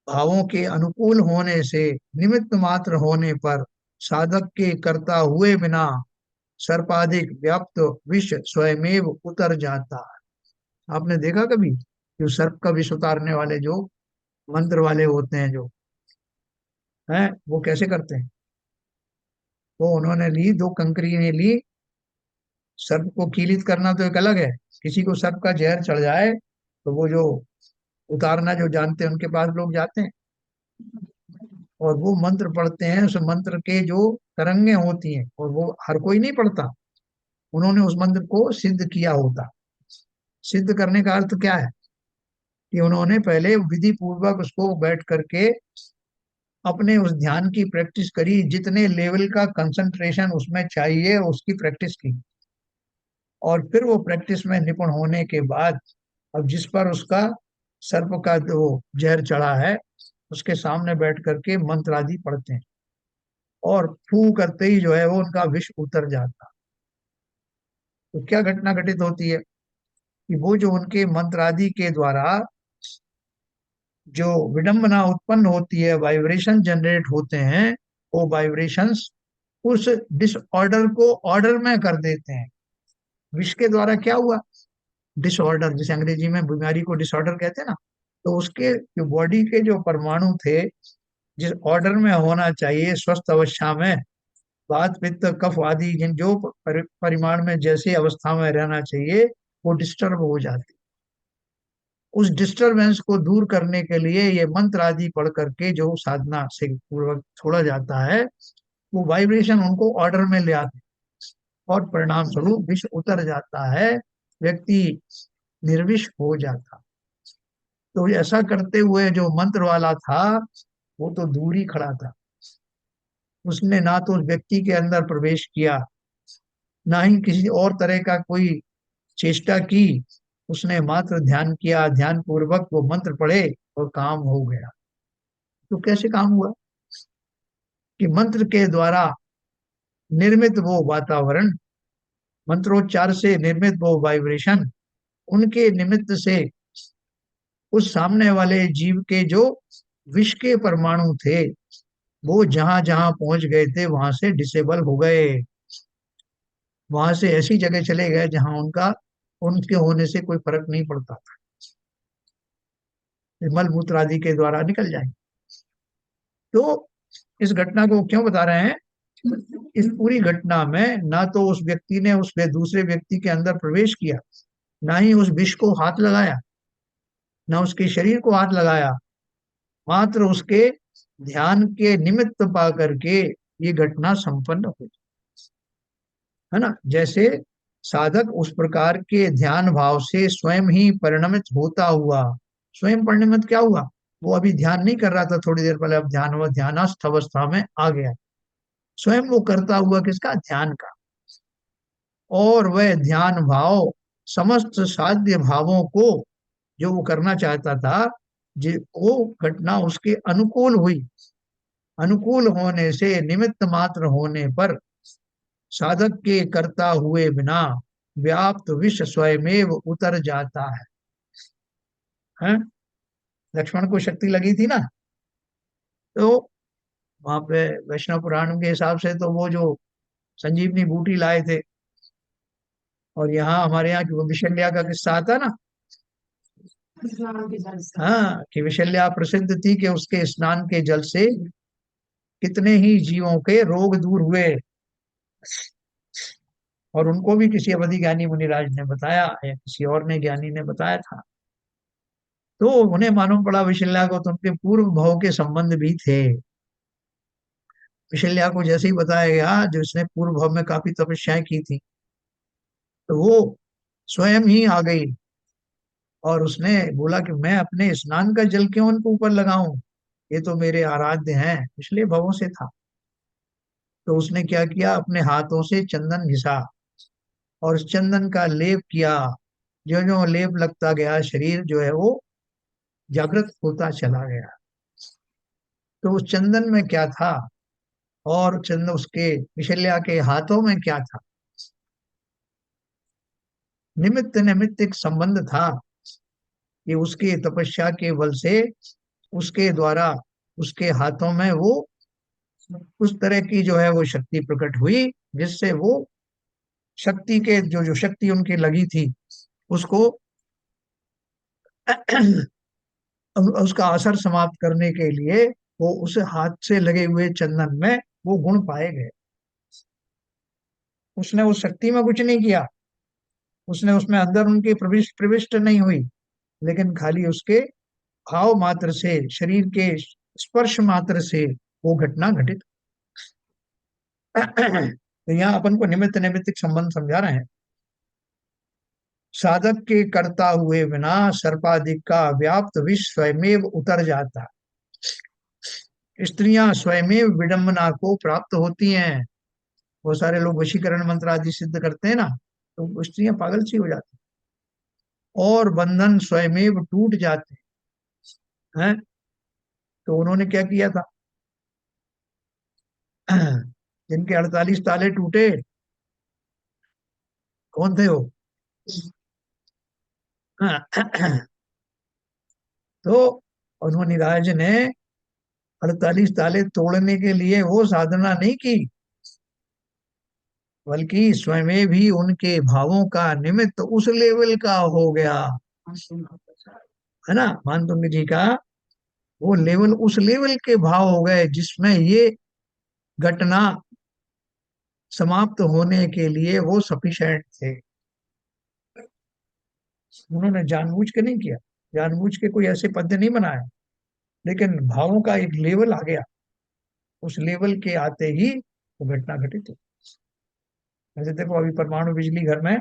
भावों के अनुकूल होने से निमित्त मात्र होने पर साधक के करता हुए बिना सर्पाधिक व्याप्त विष स्वयमेव उतर जाता है। आपने देखा कभी जो सर्प का विष उतारने वाले जो मंत्र वाले होते हैं जो हैं, वो कैसे करते हैं? वो उन्होंने ली, दो कंकरी ने ली, सर्प को कीलित करना तो एक अलग है, किसी को सर्प का जहर चढ़ जाए तो वो जो उतारना जो जानते हैं उनके पास लोग जाते हैं और वो मंत्र पढ़ते हैं। उस मंत्र के जो तरंगे होती हैं, और वो हर कोई नहीं पढ़ता, उन्होंने उस मंत्र को सिद्ध किया होता। सिद्ध करने का अर्थ क्या है कि उन्होंने पहले विधि पूर्वक उसको बैठ करके अपने उस ध्यान की प्रैक्टिस करी, जितने लेवल का कंसंट्रेशन उसमें चाहिए उसकी प्रैक्टिस की, और फिर वो प्रैक्टिस में निपुण होने के बाद अब जिस पर उसका सर्प का जो जहर चढ़ा है उसके सामने बैठ करके मंत्र आदि पढ़ते हैं, और फू करते ही जो है वो उनका विष उतर जाता। तो क्या घटना घटित होती है कि वो जो उनके मंत्र आदि के द्वारा जो विडंबना उत्पन्न होती है, वाइब्रेशन जनरेट होते हैं, वो वाइब्रेशंस उस डिसऑर्डर को ऑर्डर में कर देते हैं। विष के द्वारा क्या हुआ, डिसऑर्डर, जिसे अंग्रेजी में बीमारी को डिसऑर्डर कहते हैं ना, तो उसके जो बॉडी के जो परमाणु थे जिस ऑर्डर में होना चाहिए स्वस्थ अवस्था में, वात पित्त कफ आदि जिन जो परिमाण में जैसे अवस्था में रहना चाहिए, वो डिस्टर्ब हो जाती। उस डिस्टरबेंस को दूर करने के लिए ये मंत्र आदि पढ़ करके जो साधना से पूर्वक छोड़ा जाता है, वो वाइब्रेशन उनको ऑर्डर में ले आते और परिणाम स्वरूप विष उतर जाता है, व्यक्ति निर्विष हो जाता। तो ऐसा करते हुए जो मंत्र वाला था वो तो दूर ही खड़ा था, उसने ना तो उस व्यक्ति के अंदर प्रवेश किया, ना ही किसी और तरह का कोई चेष्टा की। उसने मात्र ध्यान किया, ध्यान पूर्वक वो मंत्र पढ़े और काम हो गया। तो कैसे काम हुआ? कि मंत्र के द्वारा निर्मित वो वातावरण, मंत्रोच्चार से निर्मित वो वाइब्रेशन, उनके निमित्त से उस सामने वाले जीव के जो विष के परमाणु थे वो जहां जहां पहुंच गए थे वहां से डिसेबल हो गए, वहां से ऐसी जगह चले गए जहां उनका उनके होने से कोई फर्क नहीं पड़ता था, मल मूत्र आदि के द्वारा निकल जाए। तो इस घटना को क्यों बता रहे हैं? इस पूरी घटना में ना तो उस व्यक्ति ने उस दूसरे व्यक्ति के अंदर प्रवेश किया, ना ही उस विष को हाथ लगाया, ना उसके शरीर को हाथ लगाया, मात्र उसके ध्यान के निमित्त पा करके ये घटना संपन्न हुई, है ना। जैसे साधक उस प्रकार के ध्यान भाव से स्वयं ही परिणमित होता हुआ, स्वयं परिणमित क्या हुआ, वो अभी ध्यान नहीं कर रहा था थोड़ी देर पहले, अब ध्यान व ध्यानस्थ अवस्था में आ गया, स्वयं वो करता हुआ किसका, ध्यान का। और वह ध्यान भाव समस्त साध्य भावों को जो वो करना चाहता था, वो घटना उसके अनुकूल हुई, अनुकूल होने से निमित्त मात्र होने पर साधक के करता हुए बिना व्याप्त विष स्वयमेव उतर जाता है? लक्ष्मण को शक्ति लगी थी ना, तो वहां पे वैष्णव पुराण के हिसाब से तो वो जो संजीवनी बूटी लाए थे, और यहाँ हमारे यहाँ की वो विशल्या का किस्सा आता ना, हाँ, कि विशल्या प्रसिद्ध थी कि उसके स्नान के जल से कितने ही जीवों के रोग दूर हुए, और उनको भी किसी अवधि ज्ञानी मुनिराज ने बताया या किसी और ने ज्ञानी ने बताया था। तो उन्हें मालूम पड़ा विशल्या को, तो उनके पूर्व भाव के संबंध भी थे। विशल्या को जैसे ही बताया गया, जो इसने पूर्व भाव में काफी तपस्याएं की थी, तो वो स्वयं ही आ गई, और उसने बोला कि मैं अपने स्नान का जल क्यों उनके ऊपर लगाऊं, ये तो मेरे आराध्य हैं, पिछले भवों से था। तो उसने क्या किया, अपने हाथों से चंदन घिसा और उस चंदन का लेप किया। जो जो लेप लगता गया, शरीर जो है वो जागृत होता चला गया। तो उस चंदन में क्या था, और चंदन उसके विशल्या के हाथों में क्या था, निमित्त निमित्त एक संबंध था कि उसकी तपस्या के बल से उसके द्वारा उसके हाथों में वो उस तरह की जो है वो शक्ति प्रकट हुई, जिससे वो शक्ति के जो जो शक्ति उनकी लगी थी उसको उसका असर समाप्त करने के लिए वो उस हाथ से लगे हुए चंदन में वो गुण पाए गए। उसने उस शक्ति में कुछ नहीं किया, उसने उसमें अंदर उनकी प्रविष्ट प्रविष्ट नहीं हुई, लेकिन खाली उसके भाव मात्र से, शरीर के स्पर्श मात्र से वो घटना घटित। तो यहाँ अपन को निमित्त निमित्तिक संबंध समझा रहे हैं। साधक के करता हुए बिना सर्पाधिक का व्याप्त विष स्वयमेव उतर जाता। स्त्रियां स्वयमेव विडंबना को प्राप्त होती हैं। बहुत सारे लोग वशीकरण मंत्र आदि सिद्ध करते हैं ना, तो स्त्रियां पागल सी हो जाती और बंधन स्वयमेव टूट जाते हैं। तो उन्होंने क्या किया था? जिनके 48 ताले टूटे, कौन थे वो? तो उन्होंने राज ने 48 ताले तोड़ने के लिए वो साधना नहीं की, बल्कि स्वयं भी उनके भावों का निमित्त उस लेवल का हो गया, है ना। मानतुंग जी का वो लेवल, उस लेवल के भाव हो गए जिसमें ये घटना समाप्त होने के लिए वो सफिशिएंट थे। उन्होंने जानबूझ के नहीं किया, जानबूझ के कोई ऐसे पद्य नहीं बनाया, लेकिन भावों का एक लेवल आ गया, उस लेवल के आते ही वो घटना घटित हुई। जैसे देखो अभी परमाणु बिजली घर में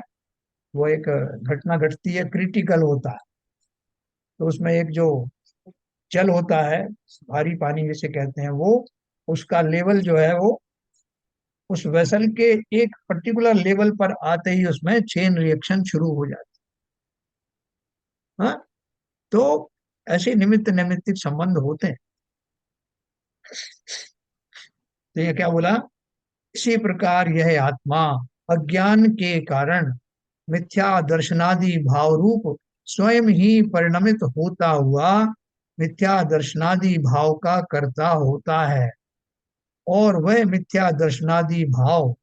वो एक घटना घटती है, क्रिटिकल होता है, तो उसमें एक जो जल होता है, भारी पानी जिसे कहते हैं, वो उसका लेवल जो है वो उस वेसल के एक पर्टिकुलर लेवल पर आते ही उसमें चेन रिएक्शन शुरू हो जाती है। हाँ, तो ऐसे निमित्त नैमित्तिक संबंध होते हैं। तो ये क्या बोला, इसी प्रकार यह आत्मा अज्ञान के कारण मिथ्या दर्शनादि भाव रूप स्वयं ही परिणमित होता हुआ मिथ्या दर्शनादि भाव का कर्ता होता है, और वह मिथ्या दर्शनादि भाव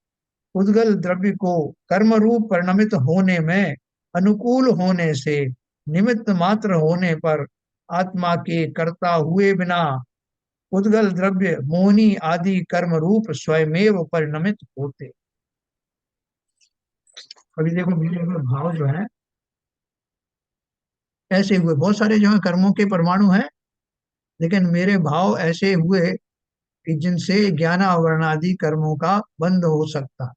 उद्गल द्रव्य को कर्म रूप परिणमित होने में अनुकूल होने से निमित्त मात्र होने पर आत्मा के कर्ता हुए बिना उद्गल द्रव्य मोहनी आदि कर्म रूप स्वयमेव परिणमित होते। अभी देखो मेरे में भाव जो है ऐसे हुए, बहुत सारे जो है कर्मों के परमाणु हैं, लेकिन मेरे भाव ऐसे हुए कि जिनसे ज्ञान आवरण आदि कर्मों का बंध हो सकता।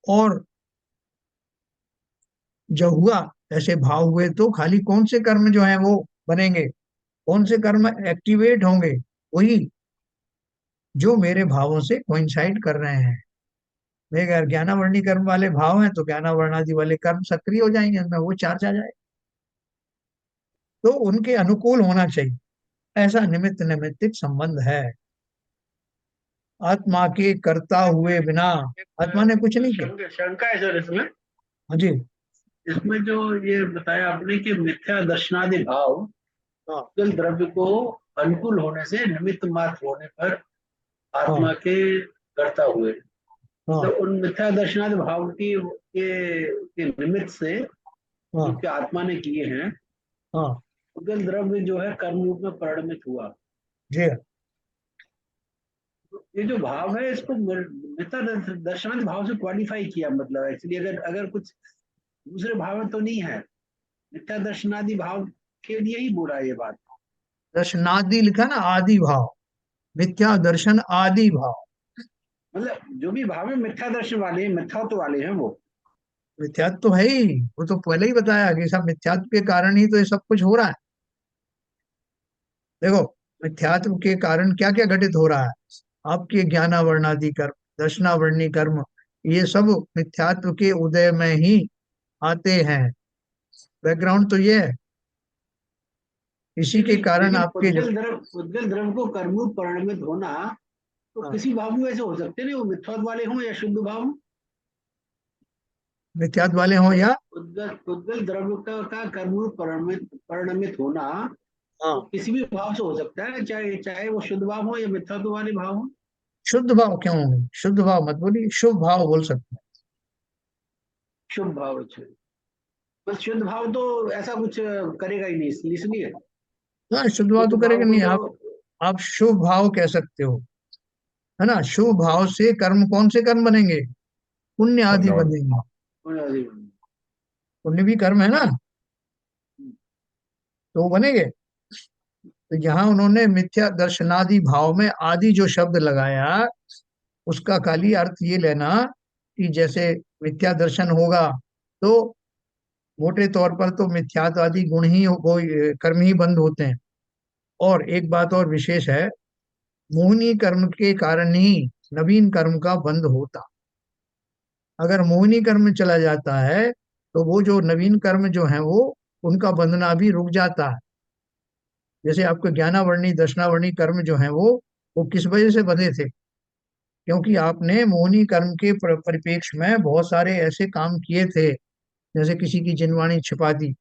और जब हुआ ऐसे भाव हुए तो खाली कौन से कर्म जो है वो बनेंगे, कौन से कर्म एक्टिवेट होंगे, वही जो मेरे भावों से कोइंसाइड कर रहे हैं। मेरे अगर ज्ञानावर्णी कर्म वाले भाव हैं तो ज्ञानावर्णादि वाले कर्म सक्रिय हो जाएंगे, उनमें वो चार्ज आ जाए, तो उनके अनुकूल होना चाहिए। ऐसा निमित्त नैमित्तिक संबंध है आत्मा के करता हुए बिना। आत्मा ने कुछ नहीं किया। शंका है सर इसमें। हाँ जी। इसमें जो ये बताया आपने कि मिथ्या दर्शनादि भाव हाँ जल द्रव्य को अनुकूल होने से निमित्त मात्र होने पर हाँ आत्मा के करता हुए, हाँ तो उन मिथ्या दर्शनादि भाव की के निमित्त से जो हाँ कि आत्मा ने किए हैं, हाँ जल द्रव्य जो है कर्म रूप में परिणमित हुआ। जी। ये जो भाव है इसको मिथ्या दर्शनादि भाव से क्वालिफाई किया, मतलब एक्चुअली अगर अगर कुछ दूसरे भाव में तो नहीं है, मिथ्या दर्शनादि भाव के लिए ही बोला ये बात। दर्शनादि लिखा ना, आदि भाव, मिथ्या दर्शन आदि भाव। मतलब जो भी भाव है मिथ्या दर्शन वाले हैं, मिथ्यात्व वाले हैं वो। मिथ्यात्व तो है ही, वो तो पहले ही बताया कि सब मिथ्यात्व के कारण ही तो ये सब कुछ हो रहा है। देखो, मिथ्यात्व के कारण क्या क्या घटित हो रहा है, आपके ज्ञानावर्णादि कर्म, दर्शनावर्णी कर्म, ये सब मिथ्यात्व के उदय में ही आते हैं। बैकग्राउंड तो ये है, इसी के लेकिन कारण लेकिन आपके जब उद्गल द्रव को कर्मरूप परिणमित होना तो हाँ, किसी भाव में ऐसे हो सकते नहीं, वो मिथ्यात्व वाले हों या शुद्ध भाव हों। मिथ्यात्व वाले हों या उद्गल द्रव्य का कर्मरूप परिणमित होना तो हाँ, किसी भी भाव से हो सकता है, चाहे चाहे वो शुद्ध भाव हो या मिथ्यात्व वाले भाव हो। शुद्ध भाव क्यों होंगे, शुद्ध भाव मत बोलिए, शुभ भाव बोल सकते शुभ भाव, अच्छा। बस शुद्ध भाव तो ऐसा कुछ करेगा ही नहीं, इसलिए हैं। हाँ, शुद्ध भाव शुद्ध तो करेगा भाव को नहीं तो आप शुभ भाव कह सकते हो, है ना। शुभ भाव से कर्म, कौन से कर्म बनेंगे, पुण्य आदि पुण्यवान। बनेंगे। पुण्य भी कर्म है ना, तो वो बनेंगे। तो यहाँ उन्होंने मिथ्या दर्शनादि भाव में आदि जो शब्द लगाया, उसका खाली अर्थ ये लेना कि जैसे मिथ्या दर्शन होगा तो मोटे तौर पर तो मिथ्यात्वादी गुण ही कर्म ही बंद होते हैं। और एक बात और विशेष है, मोहिनी कर्म के कारण ही नवीन कर्म का बंद होता। अगर मोहिनी कर्म चला जाता है तो वो जो नवीन कर्म जो है वो उनका बंधना भी रुक जाता है। जैसे आपको ज्ञानावर्णी दर्शनावर्णी कर्म जो है वो किस वजह से बंधे थे, क्योंकि आपने मोहिनी कर्म के परिप्रेक्ष्य में बहुत सारे ऐसे काम किए थे, जैसे किसी की जिनवाणी छिपा दी,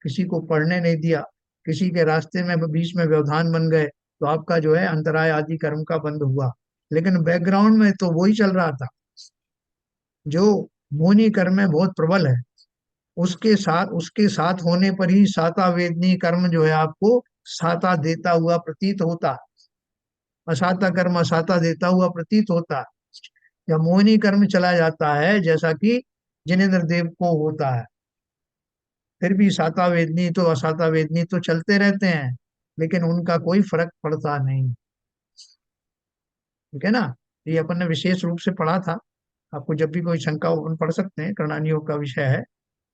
किसी को पढ़ने नहीं दिया, किसी के रास्ते में बीच में व्यवधान बन गए, तो आपका जो है अंतराय आदि कर्म का बंद हुआ। लेकिन बैकग्राउंड में तो वही चल रहा था जो मोहिनी कर्म में बहुत प्रबल है, उसके साथ होने पर ही साता वेदनी कर्म जो है आपको साता देता हुआ प्रतीत होता है, असाता कर्म असाता देता हुआ प्रतीत होता है। या मोहिनी कर्म चला जाता है जैसा कि जिनेन्द्र देव को होता है, फिर भी साता वेदनी तो असाता वेदनी तो चलते रहते हैं, लेकिन उनका कोई फर्क पड़ता नहीं। ठीक है ना। ये अपन ने विशेष रूप से पढ़ा था, आपको जब भी कोई शंका हो अपन पढ़ सकते हैं, करणानी योग का विषय है।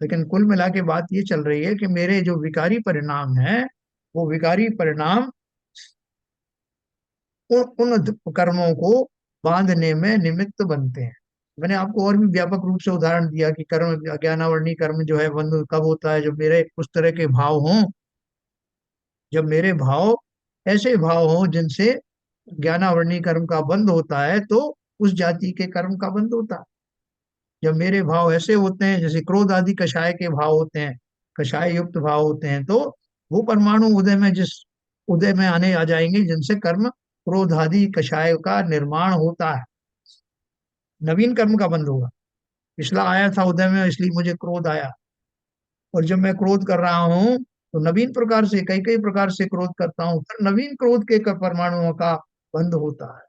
लेकिन कुल मिला के बात ये चल रही है कि मेरे जो विकारी परिणाम है, वो विकारी परिणाम उन कर्मों को बांधने में निमित्त बनते हैं। मैंने आपको और भी व्यापक रूप से उदाहरण दिया कि कर्म, अज्ञानावर्णी कर्म जो है बंध कब होता है, जब मेरे उस तरह के भाव हों, जब मेरे भाव ऐसे भाव हों जिनसे ज्ञानावरणी कर्म का बंध होता है तो उस जाति के कर्म का बंध होता है। जब मेरे भाव ऐसे होते हैं, जैसे क्रोध आदि कषाय के भाव होते हैं, कषाय युक्त भाव होते हैं, तो वो परमाणु उदय में जिस उदय में आने आ जाएंगे जिनसे कर्म क्रोध आदि कषाय का निर्माण होता है, नवीन कर्म का बंध होगा। पिछला आया था उदय में इसलिए मुझे क्रोध आया, और जब मैं क्रोध कर रहा हूँ तो नवीन प्रकार से कई कई प्रकार से क्रोध करता हूँ, फिर नवीन क्रोध के परमाणुओं का बंध होता है।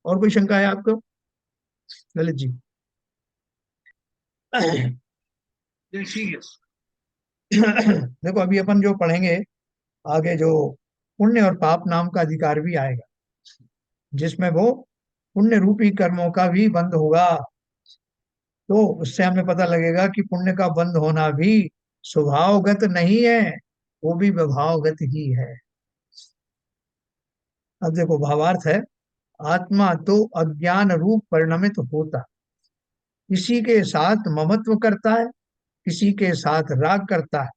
और कोई शंका है आपको ललित जी? ठीक है। देखो अभी अपन जो पढ़ेंगे आगे, जो पुण्य और पाप नाम का अधिकार भी आएगा, जिसमें वो पुण्य रूपी कर्मों का भी बंध होगा। तो उससे हमें पता लगेगा कि पुण्य का बंध होना भी स्वभावगत नहीं है, वो भी विभावगत ही है। अब देखो भावार्थ है, आत्मा तो अज्ञान रूप परिणमित होता, किसी के साथ ममत्व करता है, किसी के साथ राग करता है,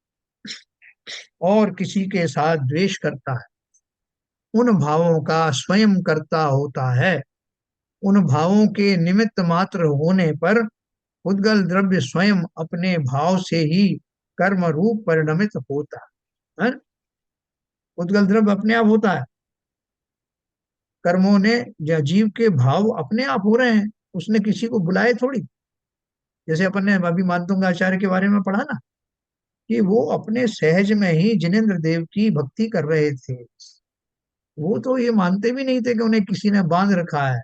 और किसी के साथ द्वेष करता है। उन भावों का स्वयं करता होता है। उन भावों के निमित्त मात्र होने पर उद्गल द्रव्य स्वयं अपने भाव से ही कर्म रूप परिणमित होता है। उद्गल द्रव्य अपने आप होता है, कर्मों ने या जीव के भाव अपने आप हो रहे हैं, उसने किसी को बुलाए थोड़ी। जैसे अपन ने अभी मानतुंग आचार्य के बारे में पढ़ा ना, कि वो अपने सहज में ही जिनेन्द्र देव की भक्ति कर रहे थे। वो तो ये मानते भी नहीं थे कि उन्हें किसी ने बांध रखा है,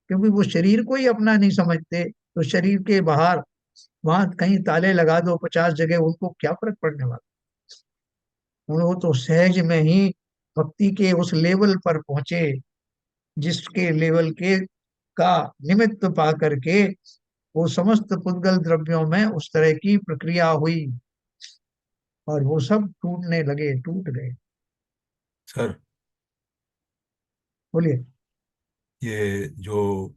क्योंकि वो शरीर को ही अपना नहीं समझते। तो शरीर के बाहर वहां कहीं ताले लगा दो 50 जगह, उनको क्या फर्क पड़ने वाला। वो तो सहज में ही भक्ति के उस लेवल पर पहुंचे, जिसके लेवल के का निमित्त पा करके वो समस्त पुद्गल द्रव्यों में उस तरह की प्रक्रिया हुई, और वो सब टूटने लगे, टूट गए। सर, बोलिए। ये जो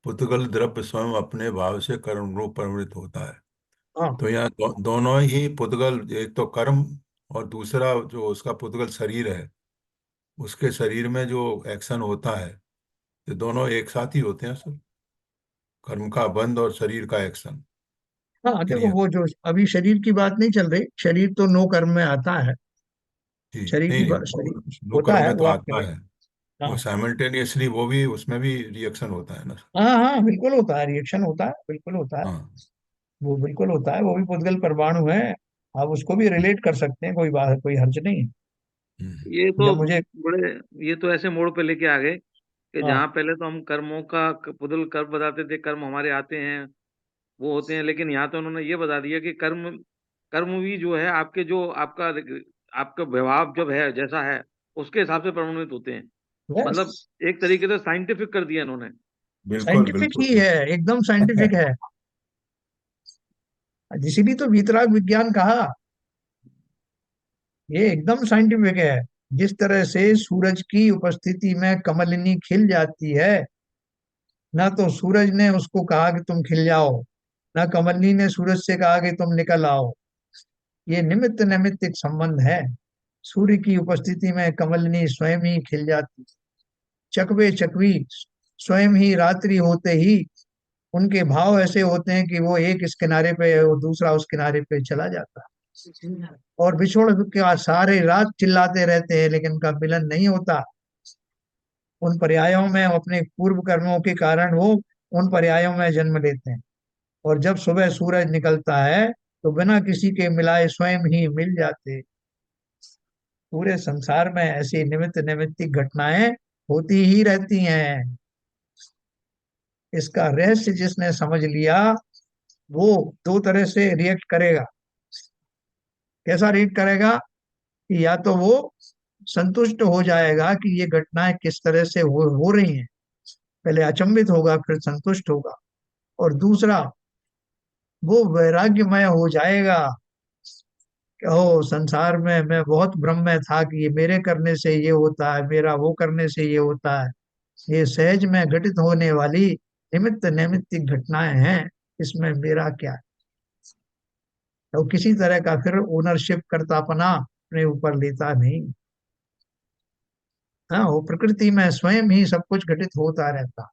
पुद्गल द्रव्य स्वयं अपने भाव से कर्म रूप परिणित होता है, हाँ। तो यहाँ दोनों ही पुद्गल, एक तो कर्म और दूसरा जो उसका पुद्गल शरीर है, उसके शरीर में जो एक्शन होता है, ये दोनों एक साथ ही होते हैं सर। कर्म का बंध और शरीर का एक्शन, हाँ देखो, क्रिया। वो जो अभी शरीर की बात नहीं चल रही, शरीर तो नो कर्म में आता है। जी, शरीर नहीं की नहीं, बात, शरीर होता नौकर है में तो वो आता आपके। है। वो हाँ साइमल्टेनियसली वो भी, उसमें भी रिएक्शन होता है ना। हाँ हाँ, बिल्कुल होता है, रिएक्शन होता है, बिल्कुल होता है। हाँ। वो बिल्कुल होता है, वो भी पुद्गल परमाणु है। आप उसको भी रिलेट कर सकते हैं, कोई बात, कोई हर्ज नहीं है। हम्म। ये तो जब मुझे, बड़े ये तो ऐसे मोड़ पे लेके आ गए कि हाँ जहाँ पहले तो हम कर्मों का पुदल कर्म बताते थे, कर्म हमारे आते हैं, वो होते हैं, लेकिन यहाँ तो उन्होंने ये बता दिया कि कर्म कर्म भी जो है आपके, जो आपका आपका व्यवहार जब है जैसा है उसके हिसाब से प्रमाणित होते हैं। बस मतलब एक तरीके से साइंटिफिक कर दिया इन्होंने। बिल्कुल साइंटिफिक बिल्कुल। ही है, एकदम साइंटिफिक है। इसीलिए तो वीतराग विज्ञान कहा, ये एकदम साइंटिफिक है। जिस तरह से सूरज की उपस्थिति में कमलिनी खिल जाती है, ना तो सूरज ने उसको कहा कि तुम खिल जाओ, ना कमलिनी ने सूरज से कहा कि तुम निकल आओ। ये निमित्त नैमित्तिक संबंध है। सूर्य की उपस्थिति में कमलिनी स्वयं ही खिल जाती, चकवे चकवी स्वयं ही रात्रि होते ही उनके भाव ऐसे होते हैं कि वो एक इस किनारे पे है, वो दूसरा उस किनारे पे चला जाता है, और बिछोड़ के बाद सारे रात चिल्लाते रहते हैं, लेकिन उनका मिलन नहीं होता। उन पर्यायों में अपने पूर्व कर्मों के कारण वो उन पर्यायों में जन्म लेते हैं, और जब सुबह सूरज निकलता है तो बिना किसी के मिलाए स्वयं ही मिल जाते। पूरे संसार में ऐसी निमित्त नैमित्तिक घटनाएं होती ही रहती हैं। इसका रहस्य जिसने समझ लिया, वो दो तरह से रिएक्ट करेगा। कैसा रिएक्ट करेगा? कि या तो वो संतुष्ट हो जाएगा कि ये घटनाएं किस तरह से हो रही हैं, पहले अचंभित होगा फिर संतुष्ट होगा, और दूसरा वो वैराग्यमय हो जाएगा कि ओ संसार में मैं बहुत भ्रम में था कि ये मेरे करने से ये होता है, मेरा वो करने से ये होता है। ये सहज में घटित होने वाली निमित्त नैमित्तिक घटनाएं हैं, इसमें मेरा क्या है? तो किसी तरह का फिर ओनरशिप करतापना अपने ऊपर लेता नहीं। हाँ, वो प्रकृति में स्वयं ही सब कुछ घटित होता रहता,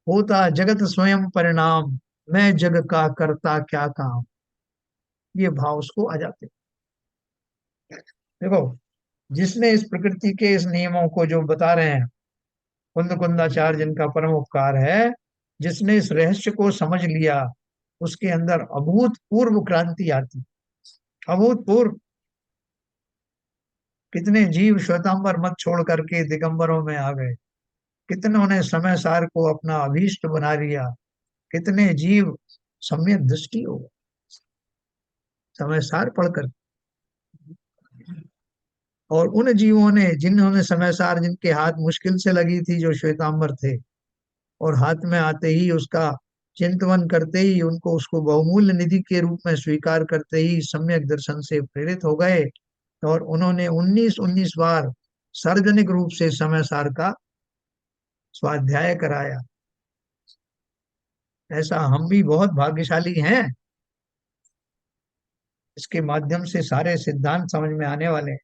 होता जगत स्वयं परिणाम, मैं जग का करता क्या काम, ये भाव उसको आ जाते। देखो, जिसने इस प्रकृति के इस नियमों को जो बता रहे हैं, कुंद कुंदाचार्य जिनका परम उपकार है, जिसने इस रहस्य को समझ लिया, उसके अंदर अभूतपूर्व क्रांति आती, अभूतपूर्व। कितने जीव श्वेतांबर मत छोड़ करके दिगंबरों में आ गए, कितनों ने समय सार को अपना अभीष्ट बना लिया, कितने जीव सम्यक दृष्टि हो गए समय सार पढ़कर। और उन जीवों ने, जिन्होंने समय सार, जिनके हाथ मुश्किल से लगी थी, जो श्वेतांबर थे, और हाथ में आते ही उसका चिंतन करते ही उनको उसको बहुमूल्य निधि के रूप में स्वीकार करते ही सम्यक दर्शन से प्रेरित हो गए, और उन्होंने 19 बार सार्वजनिक रूप से समय सार का स्वाध्याय कराया। ऐसा हम भी बहुत भाग्यशाली हैं, इसके माध्यम से सारे सिद्धांत समझ में आने वाले हैं,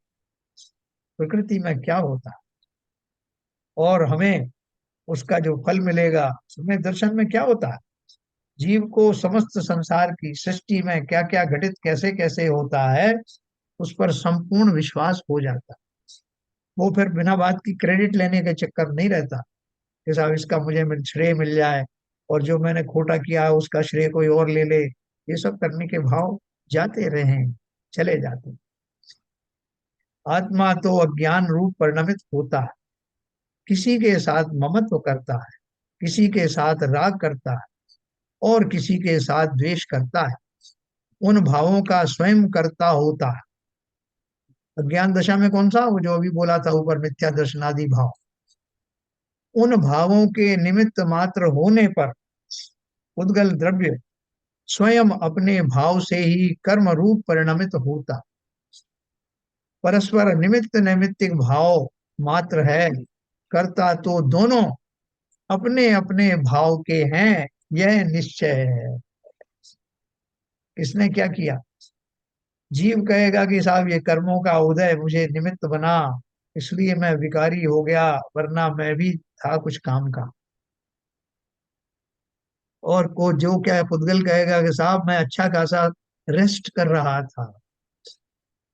प्रकृति में क्या होता है और हमें उसका जो फल मिलेगा, समय दर्शन में क्या होता है, जीव को समस्त संसार की सृष्टि में क्या क्या घटित कैसे कैसे होता है, उस पर संपूर्ण विश्वास हो जाता है। वो फिर बिना बात की क्रेडिट लेने के चक्कर नहीं रहता कि साहब इसका मुझे श्रेय मिल जाए, और जो मैंने खोटा किया है उसका श्रेय कोई और ले ले। ये सब करने के भाव जाते रहे, चले जाते। आत्मा तो अज्ञान रूप परिणमित होता है, किसी के साथ ममत्व करता है, किसी के साथ राग करता है, और किसी के साथ द्वेष करता है। उन भावों का स्वयं करता होता है। अज्ञान दशा में कौन सा, वो जो अभी बोला था ऊपर, मिथ्या दर्शनादि भाव। उन भावों के निमित्त मात्र होने पर उद्गल द्रव्य स्वयं अपने भाव से ही कर्म रूप परिणमित होता। परस्पर निमित्त नैमित्तिक भाव मात्र है, कर्ता तो दोनों अपने अपने भाव के हैं, यह निश्चय है। किसने क्या किया? जीव कहेगा कि साहब ये कर्मों का उदय मुझे निमित्त बना, इसलिए मैं विकारी हो गया, वरना मैं भी था कुछ काम का। और को जो क्या है, पुद्गल कहेगा कि साहब मैं अच्छा खासा रेस्ट कर रहा था,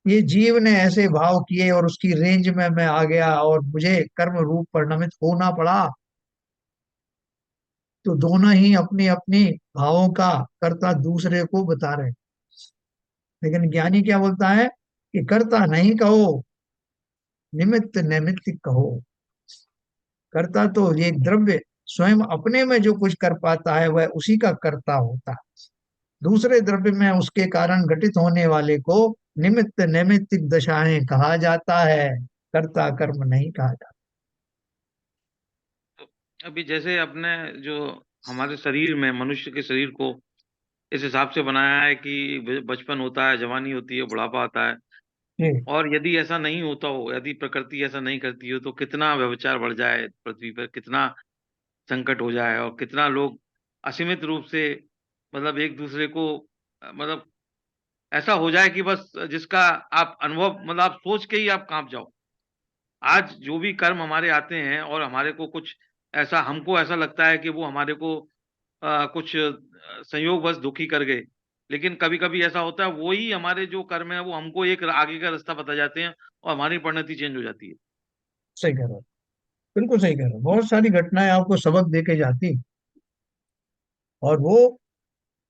ये जीव ने ऐसे भाव किए और उसकी रेंज में मैं आ गया और मुझे कर्म रूप परिणमित होना पड़ा। तो दोनों ही अपनी अपनी भावों का कर्ता दूसरे को बता रहे हैं। लेकिन ज्ञानी क्या बोलता है कि कर्ता नहीं कहो, निमित्त नैमित्तिक कहो। कर्ता तो ये द्रव्य स्वयं अपने में जो कुछ कर पाता है वह उसी का कर्ता होता है। दूसरे द्रव्य में उसके कारण घटित होने वाले को निमित्त नैमित्तिक दशाएं कहा जाता है, कर्ता कर्म नहीं कहा जाता। अभी जैसे अपने जो हमारे शरीर में, मनुष्य के शरीर को इस हिसाब से बनाया है कि बचपन होता है, जवानी होती है, बुढ़ापा आता है। जी, और यदि ऐसा नहीं होता हो, यदि प्रकृति ऐसा नहीं करती हो, तो कितना व्यभिचार बढ़ जाए पृथ्वी पर, कितना संकट हो जाए, और कितना लोग असीमित रूप से, मतलब एक दूसरे को, मतलब ऐसा हो जाए कि बस जिसका आप अनुभव, मतलब आप सोच के ही आप कांप जाओ। आज जो भी कर्म हमारे आते हैं और हमारे को कुछ ऐसा, हमको ऐसा लगता है कि वो हमारे को कुछ संयोगवश दुखी कर गए, लेकिन कभी कभी ऐसा होता है वही हमारे जो कर्म है वो हमको एक आगे का रास्ता बता जाते हैं और हमारी परिणति चेंज हो जाती है। सही कह रहे हो, बिल्कुल सही कह रहे हो। बहुत सारी घटनाएं आपको सबक दे के जाती, और वो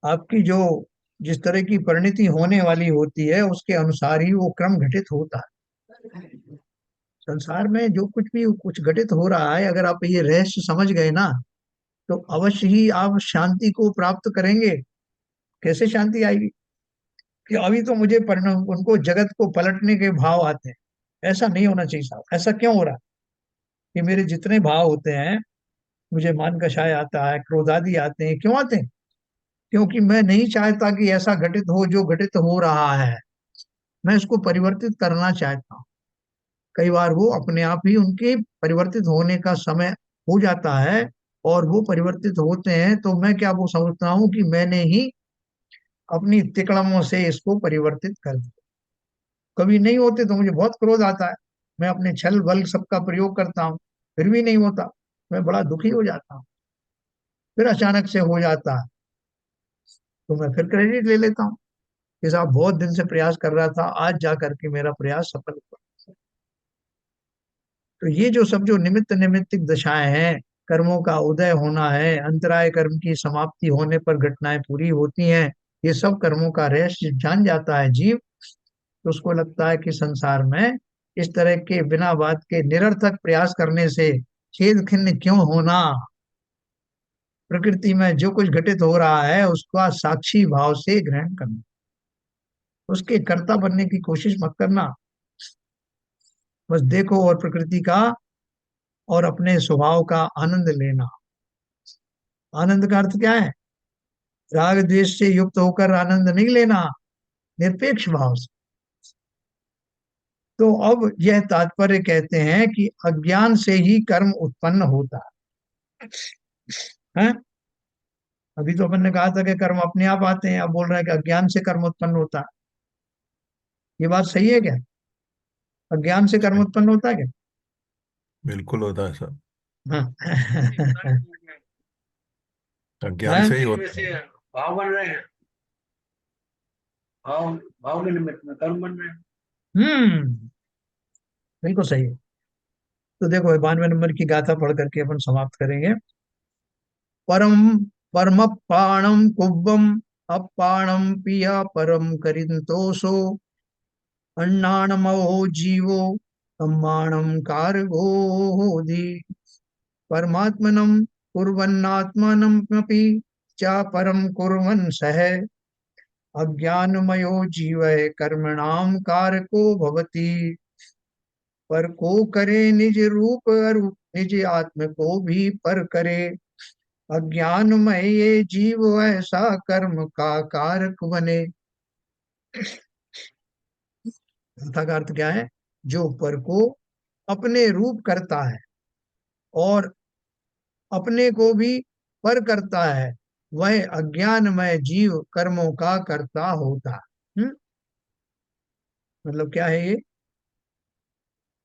आपकी जो जिस तरह की परिणति होने वाली होती है उसके अनुसार ही वो क्रम घटित होता है। संसार में जो कुछ भी कुछ घटित हो रहा है, अगर आप ये रहस्य समझ गए ना, तो अवश्य ही आप शांति को प्राप्त करेंगे। कैसे शांति आएगी कि अभी तो मुझे परिणाम, उनको जगत को पलटने के भाव आते हैं। ऐसा नहीं होना चाहिए साहब। ऐसा क्यों हो रहा है कि मेरे जितने भाव होते हैं, मुझे मान कषाय आता है, क्रोधादि आते हैं, क्यों आते हैं? क्योंकि मैं नहीं चाहता कि ऐसा घटित हो जो घटित हो रहा है, मैं इसको परिवर्तित करना चाहता हूँ। कई बार वो अपने आप ही उनके परिवर्तित होने का समय हो जाता है, और वो परिवर्तित होते हैं तो मैं क्या वो समझता हूँ कि मैंने ही अपनी तिकड़मों से इसको परिवर्तित कर दिया। कभी नहीं होते तो मुझे बहुत क्रोध आता है, मैं अपने छल बल सबका प्रयोग करता हूँ, फिर भी नहीं होता, मैं बड़ा दुखी हो जाता हूँ। फिर अचानक से हो जाता है तो मैं फिर क्रेडिट ले लेता हूँ कि साहब बहुत दिन से प्रयास कर रहा था, आज जा करके मेरा प्रयास सफल हुआ। तो ये जो सब जो निमित्त निमित्तिक दशाएं हैं, कर्मों का उदय होना है, अंतराय कर्म की समाप्ति होने पर घटनाएं पूरी होती हैं, ये सब कर्मों का रहस्य जान जाता है जीव, तो उसको लगता है कि संसार में इस तरह के बिना बात के निरर्थक प्रयास करने से खेद खिन्न क्यों होना। प्रकृति में जो कुछ घटित हो रहा है उसका साक्षी भाव से ग्रहण करना, उसके कर्ता बनने की कोशिश मत करना, बस देखो और प्रकृति का और अपने स्वभाव का आनंद लेना। आनंद का अर्थ क्या है? राग द्वेष से युक्त होकर आनंद नहीं लेना, निरपेक्ष भाव से। तो अब यह तात्पर्य कहते हैं कि अज्ञान से ही कर्म उत्पन्न होता है। अभी तो अपन ने कहा था कि कर्म अपने आप आते हैं, अब बोल रहे हैं कि अज्ञान से कर्म उत्पन्न होता है। ये बात सही है क्या? अज्ञान से कर्म उत्पन्न होता है क्या? बिल्कुल होता है सर, हाँ। अज्ञान हैं? से ही में होता से है। भाव बन रहे हैं, भाव भाव के निमित्त में कर्म बन रहे हैं। बिल्कुल सही है। तो देखो 92 नंबर की गाथा पढ़ करके अपन समाप्त करेंगे। परम परमप्पाणम कुब्बम अप्पाणम पिया परम करिंतोषो अन्नाणमो जीवो ब्रह्माणम कार्गोधि परमात्मनं कुर्वन्नात्मनमपि च परम कुर्वन् सः अज्ञानमयो जीवः कर्मणां कारको भवति। पर को करे निज रूप अरूप, निज आत्म को भी पर करे, अज्ञानमय ये जीव ऐसा कर्म का कारक बने। कथा का अर्थ क्या है? जो पर को अपने रूप करता है और अपने को भी पर करता है, वह अज्ञानमय जीव कर्मों का कर्ता होता है। मतलब क्या है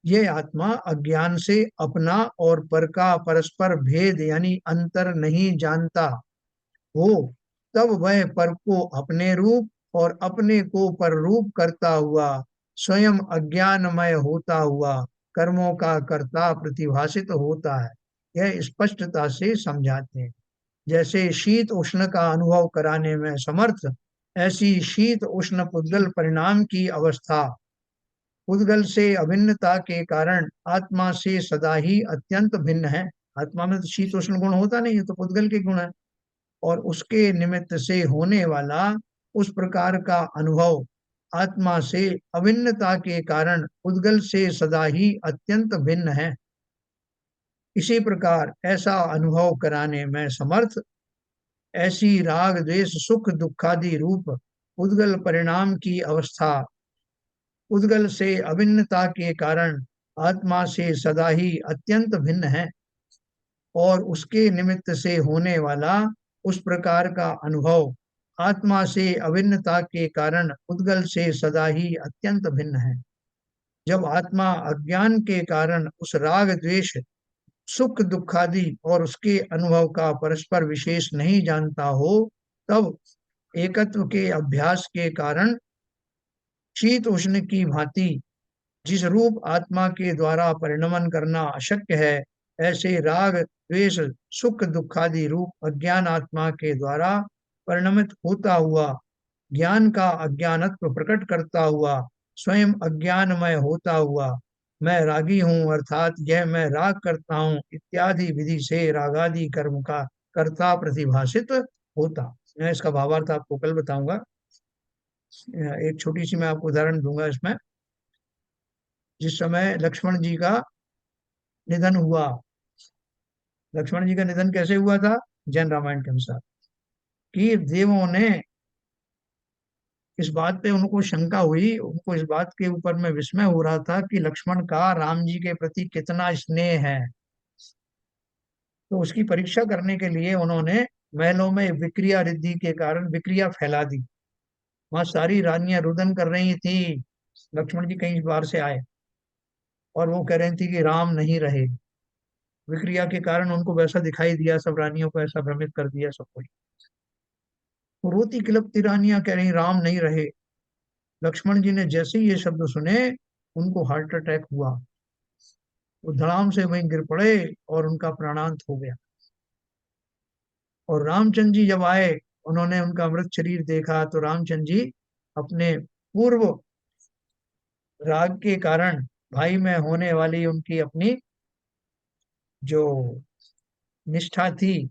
ये आत्मा अज्ञान से अपना और पर का परस्पर भेद यानी अंतर नहीं जानता हो, तब वह पर को अपने रूप और अपने को पर रूप करता हुआ स्वयं अज्ञानमय होता हुआ कर्मों का कर्ता प्रतिभासित होता है। यह स्पष्टता से समझाते हैं। जैसे शीत उष्ण का अनुभव कराने में समर्थ, ऐसी शीत उष्ण पुद्गल परिणाम की अवस्था पुद्गल से अभिन्नता के कारण आत्मा से सदा ही अत्यंत भिन्न है। आत्मा में तो शीत उष्ण गुण होता नहीं है, तो पुद्गल के गुण है, और उसके निमित्त से होने वाला उस प्रकार का अनुभव आत्मा से अभिन्नता के कारण पुद्गल से सदा ही अत्यंत भिन्न है। इसी प्रकार ऐसा अनुभव कराने में समर्थ, ऐसी राग द्वेष सुख दुखादि रूप उद्गल परिणाम की अवस्था उद्गल से अभिन्नता के कारण आत्मा से सदा ही अत्यंत भिन्न है, और उसके निमित्त से होने वाला उस प्रकार का अनुभव आत्मा से अभिन्नता के कारण उद्गल से सदा ही अत्यंत भिन्न है। जब आत्मा अज्ञान के कारण उस राग द्वेष सुख दुखादि और उसके अनुभव का परस्पर विशेष नहीं जानता हो, तब एकत्व के अभ्यास के कारण शीत उष्ण की भांति जिस रूप आत्मा के द्वारा परिणमन करना अशक्य है, ऐसे राग द्वेष सुख दुखादि रूप अज्ञान आत्मा के द्वारा परिणमित होता हुआ ज्ञान का अज्ञानत्व प्रकट करता हुआ स्वयं अज्ञानमय होता हुआ मैं रागी हूँ अर्थात यह मैं राग करता हूँ इत्यादि विधि से रागादि कर्म का कर्ता प्रतिभाषित होता। मैं इसका भावार्थ आपको कल बताऊंगा। एक छोटी सी मैं आपको उदाहरण दूंगा इसमें। जिस समय लक्ष्मण जी का निधन हुआ, लक्ष्मण जी का निधन कैसे हुआ था? जैन रामायण के अनुसार कि देवों ने इस बात पे उनको शंका हुई, उनको इस बात के ऊपर में विस्मय हो रहा था कि लक्ष्मण का राम जी के प्रति कितना स्नेह है। तो उसकी परीक्षा करने के लिए उन्होंने महलों में विक्रिया रिद्धि के कारण विक्रिया फैला दी। वहां सारी रानियां रुदन कर रही थी, लक्ष्मण जी कहीं बाहर से आए और वो कह रही थी कि राम नहीं रहे। विक्रिया के कारण उनको वैसा दिखाई दिया, सब रानियों को ऐसा भ्रमित कर दिया सब कुछ। वो रोती खिलपती रानियां कह रही राम नहीं रहे। लक्ष्मण जी ने जैसे ही ये शब्द सुने, उनको हार्ट अटैक हुआ। वो धड़ाम से वहीं गिर पड़े और उनका प्राणांत हो गया। और रामचंद्र जी जब आए, उन्होंने उनका मृत शरीर देखा, तो रामचंद्र जी अपने पूर्व राग के कारण भाई में होने वाली उनकी अपनी जो निष्ठा थी,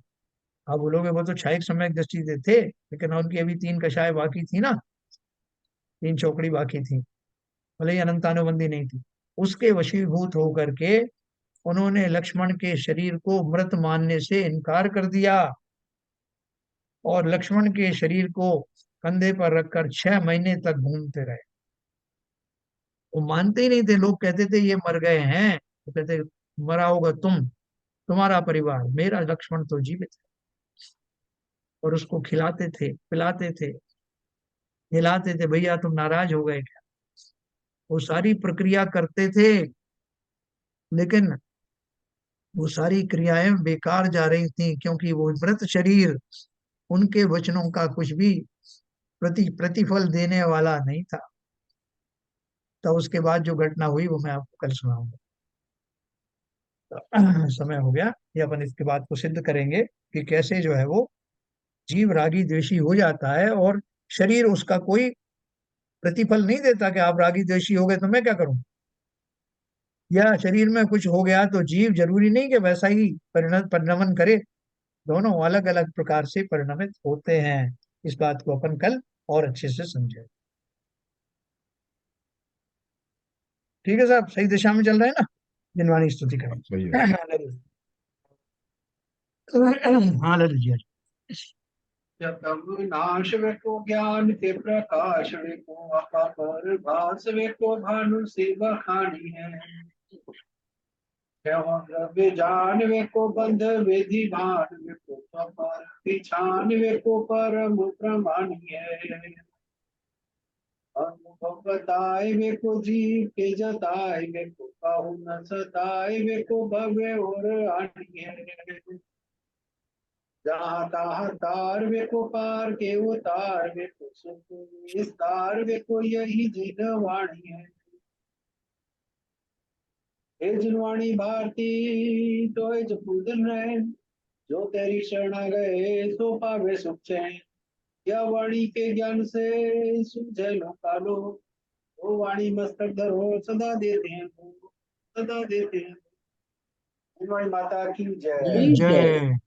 आप बोलोगे वो तो क्षयिक समय दृष्टि से थे, लेकिन उनकी अभी 3 कक्षाएं बाकी थी ना, 3 चौकड़ी बाकी थी, भले ही अनंतानुबंधी नहीं थी। उसके वशीभूत होकर के उन्होंने लक्ष्मण के शरीर को मृत मानने से इनकार कर दिया, और लक्ष्मण के शरीर को कंधे पर रखकर 6 महीने तक घूमते रहे। वो मानते ही नहीं थे, लोग कहते थे ये मर गए हैं, तो कहते मरा होगा तुम, तुम्हारा परिवार, मेरा लक्ष्मण तो जीवित है। और उसको खिलाते थे, पिलाते थे, हिलाते थे, भैया तुम नाराज हो गए क्या। वो सारी प्रक्रिया करते थे, लेकिन वो सारी क्रियाएं बेकार जा रही थी, क्योंकि वो मृत शरीर उनके वचनों का कुछ भी प्रतिफल देने वाला नहीं था। तो उसके बाद जो घटना हुई वो मैं आपको कल सुनाऊंगा। तो समय हो गया, ये अपन इसके बाद को सिद्ध करेंगे कि कैसे जो है वो जीव रागी द्वेषी हो जाता है, और शरीर उसका कोई प्रतिफल नहीं देता कि आप रागी द्वेषी हो गए तो मैं क्या करूं, या शरीर में कुछ हो गया तो जीव जरूरी नहीं कि वैसा ही परिणमन करे। दोनों अलग अलग प्रकार से परिणमित होते हैं। इस बात को अपन कल और अच्छे से समझे। ठीक है साहब, सही दिशा में चल रहे हैं ना, जिनवाणी स्तुति करें। सही है। हाँ ललित जी। तब नाश वे को ज्ञान के प्रकाश वे को अपार भास वे को भानु से बखानी है। द्रव्य जान वे को बंध विधि भान वे को अपार पिछान वे को परम प्रमाणी है। अनुभव बताए वे को जीव के जताए वे को कहु न सताए वे को भव्य और आनी है। जहाँ तहाँ तार वे को पार के उतार वे को सुख विस्तार वे को यही जिन वाणी है। हे जिनवाणी भारती तो जो पूजन रहे, जो तेरी शरणा गए सो पावे सुख चैन। यह वाणी के ज्ञान से सूझे लोका लो, वो वाणी मस्तक धरो सदा देते हैं सदा देते हैं। जिनवाणी माता की जय। जय।